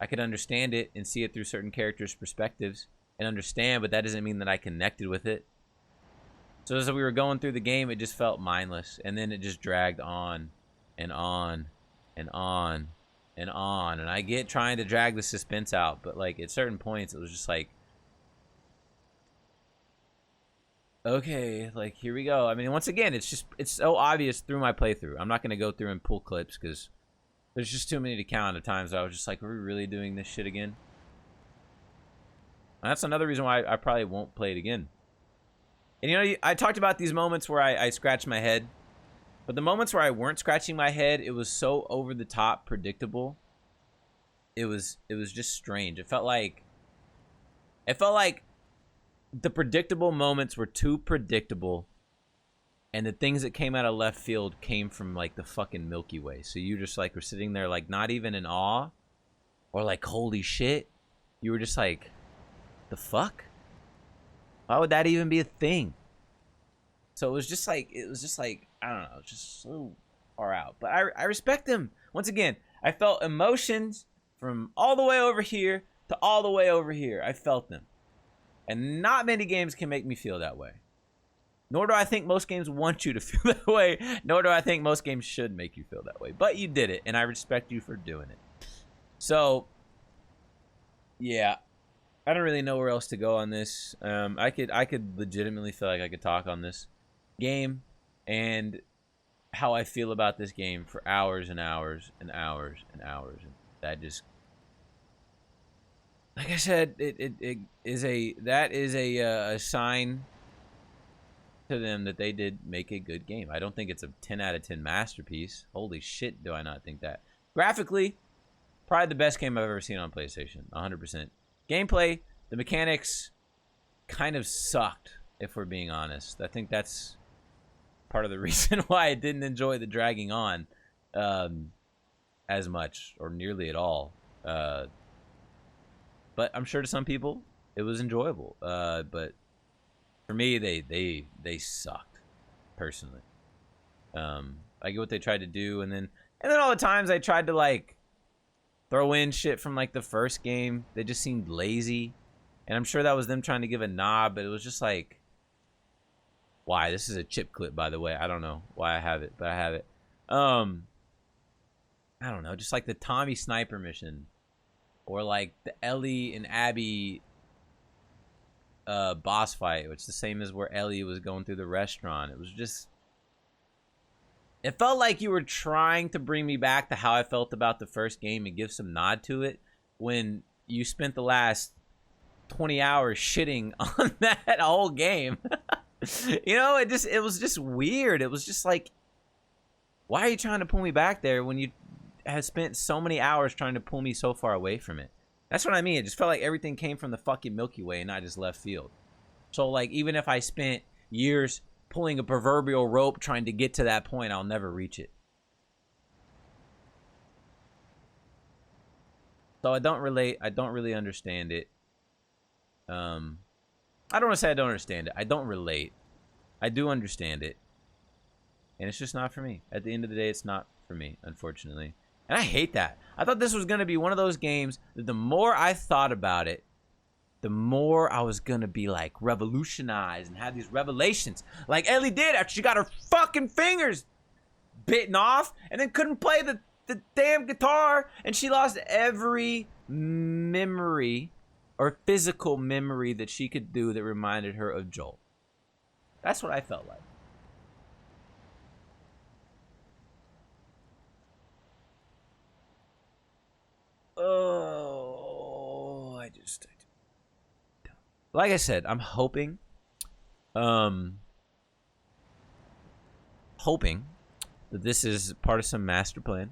[SPEAKER 1] I could understand it and see it through certain characters' perspectives and understand, but that doesn't mean that I connected with it. So as we were going through the game, it just felt mindless, and then it just dragged on and on and on and on. And I get trying to drag the suspense out, but like at certain points, it was just like, okay, like here we go. I mean, once again, it's so obvious through my playthrough. I'm not going to go through and pull clips because there's just too many to count at times. I was just like, are we really doing this shit again? And that's another reason why I probably won't play it again. And you know, I talked about these moments where I scratched my head. But the moments where I weren't scratching my head, it was so over the top predictable. It was just strange. It felt like the predictable moments were too predictable. And the things that came out of left field came from, like, the fucking Milky Way. So you just, like, were sitting there, like, not even in awe. Or, like, holy shit. You were just like, the fuck? Why would that even be a thing? So it was just like, I don't know, just so far out. But I respect them. Once again, I felt emotions from all the way over here to all the way over here. I felt them. And not many games can make me feel that way. Nor do I think most games want you to feel that way. Nor do I think most games should make you feel that way. But you did it, and I respect you for doing it. So, yeah. I don't really know where else to go on this. I could legitimately feel like I could talk on this game and how I feel about this game for hours and hours and hours and hours. that just, like I said, it is a sign to them that they did make a good game. I don't think it's a 10 out of 10 masterpiece. Holy shit, do I not think that. Graphically, probably the best game I've ever seen on PlayStation, 100%. Gameplay, the mechanics kind of sucked, if we're being honest. I think that's part of the reason why I didn't enjoy the dragging on as much, or nearly at all. But I'm sure to some people, it was enjoyable. But for me, they sucked, personally. I get what they tried to do, and then all the times I tried to, like, throw in shit from, like, the first game, they just seemed lazy. And I'm sure that was them trying to give a nod, but it was just like, why? This is a chip clip, by the way. I don't know why I have it, but I have it. I don't know, just like the Tommy sniper mission, or like the Ellie and Abby boss fight, which is the same as where Ellie was going through the restaurant. It was just, it felt like you were trying to bring me back to how I felt about the first game and give some nod to it when you spent the last 20 hours shitting on that whole game. You know, it was just weird. It was just like, why are you trying to pull me back there when you have spent so many hours trying to pull me so far away from it? That's what I mean. It just felt like everything came from the fucking Milky Way and not just left field. So, like, even if I spent years pulling a proverbial rope trying to get to that point, I'll never reach it. So I don't really understand it. I don't want to say I don't understand it. I don't relate. I do understand it. And it's just not for me. At the end of the day, it's not for me, unfortunately. And I hate that. I thought this was going to be one of those games that the more I thought about it, the more I was going to be, like, revolutionized and have these revelations. Like Ellie did after she got her fucking fingers bitten off and then couldn't play the damn guitar. And she lost every memory or physical memory that she could do that reminded her of Joel. That's what I felt like. Oh, like I said, I'm hoping that this is part of some master plan.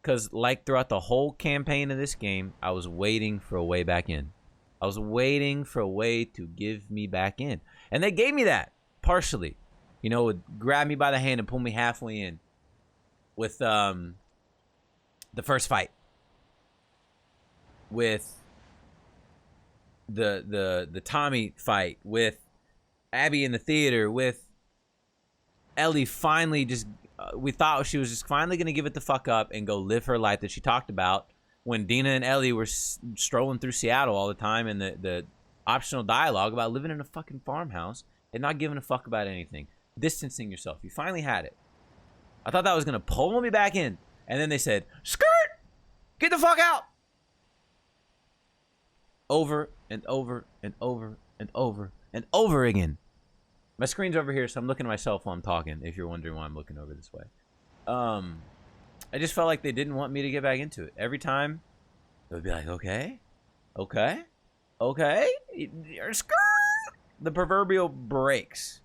[SPEAKER 1] Because, like, throughout the whole campaign of this game, I was waiting for a way back in. I was waiting for a way to give me back in. And they gave me that, partially. You know, would grab me by the hand and pull me halfway in. With, the first fight. With the Tommy fight. With Abby in the theater. With Ellie finally just... we thought she was just finally going to give it the fuck up and go live her life that she talked about when Dina and Ellie were strolling through Seattle all the time, and the optional dialogue about living in a fucking farmhouse and not giving a fuck about anything. Distancing yourself. You finally had it. I thought that was going to pull me back in. And then they said, skirt! Get the fuck out! Over and over and over and over and over again. My screen's over here, so I'm looking at myself while I'm talking, if you're wondering why I'm looking over this way. I just felt like they didn't want me to get back into it. Every time, they would be like, okay, okay, okay, the proverbial breaks.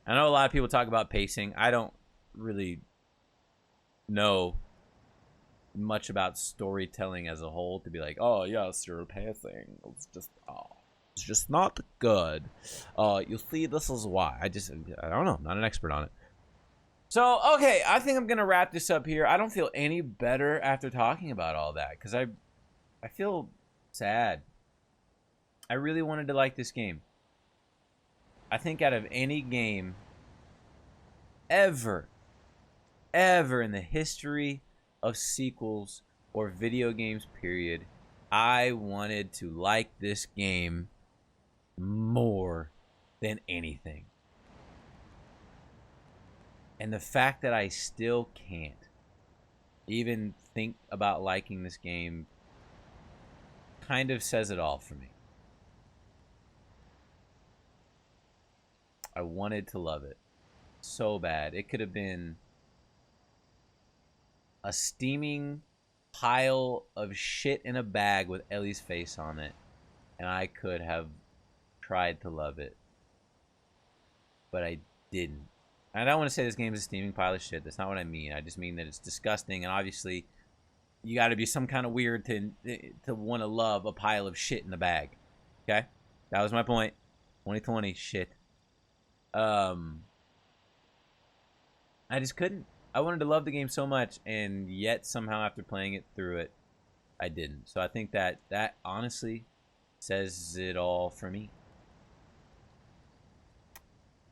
[SPEAKER 1] I know a lot of people talk about pacing. I don't really know much about storytelling as a whole to be like, oh, yes, you're pacing. It's just not good. You'll see, this is why. I don't know. I'm not an expert on it. So, okay, I think I'm going to wrap this up here. I don't feel any better after talking about all that, because I feel sad. I really wanted to like this game. I think out of any game ever in the history of sequels or video games, period, I wanted to like this game more than anything. And the fact that I still can't even think about liking this game kind of says it all for me. I wanted to love it so bad. It could have been a steaming pile of shit in a bag with Ellie's face on it, and I could have tried to love it, but I didn't. I don't want to say this game is a steaming pile of shit. That's not what I mean. I just mean that it's disgusting, and obviously you got to be some kind of weird to want to love a pile of shit in the bag. Okay? That was my point. 2020 shit. I just couldn't. I wanted to love the game so much, and yet somehow after playing it through it, I didn't. So I think that honestly says it all for me.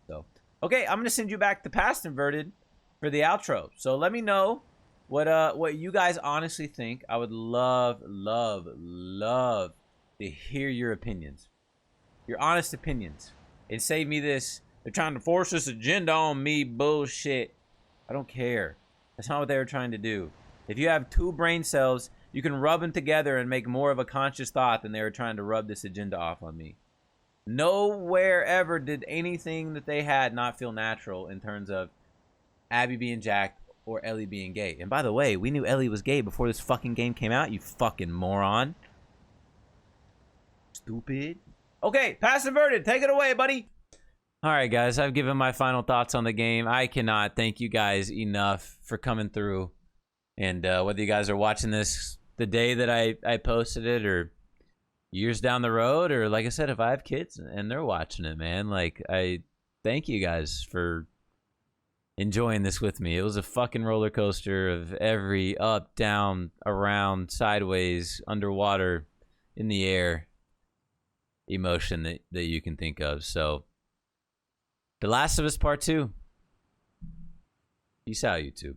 [SPEAKER 1] So, okay, I'm gonna send you back to Past Inverted for the outro. So let me know what you guys honestly think. I would love to hear your opinions, your honest opinions, and save me this. They're trying to force this agenda on me bullshit. I don't care. That's not what they were trying to do. If you have two brain cells, you can rub them together and make more of a conscious thought than they were trying to rub this agenda off on me. Nowhere ever did anything that they had not feel natural in terms of Abby being jacked or Ellie being gay. And by the way, we knew Ellie was gay before this fucking game came out, you fucking moron. Stupid. Okay, Past Inverted, take it away, buddy. All right, guys, I've given my final thoughts on the game. I cannot thank you guys enough for coming through. And whether you guys are watching this the day that I posted it or years down the road, or like I said, if I have kids and they're watching it, man, like, I thank you guys for enjoying this with me. It was a fucking roller coaster of every up, down, around, sideways, underwater, in the air emotion that you can think of. So, The Last of Us Part 2. Peace out, YouTube.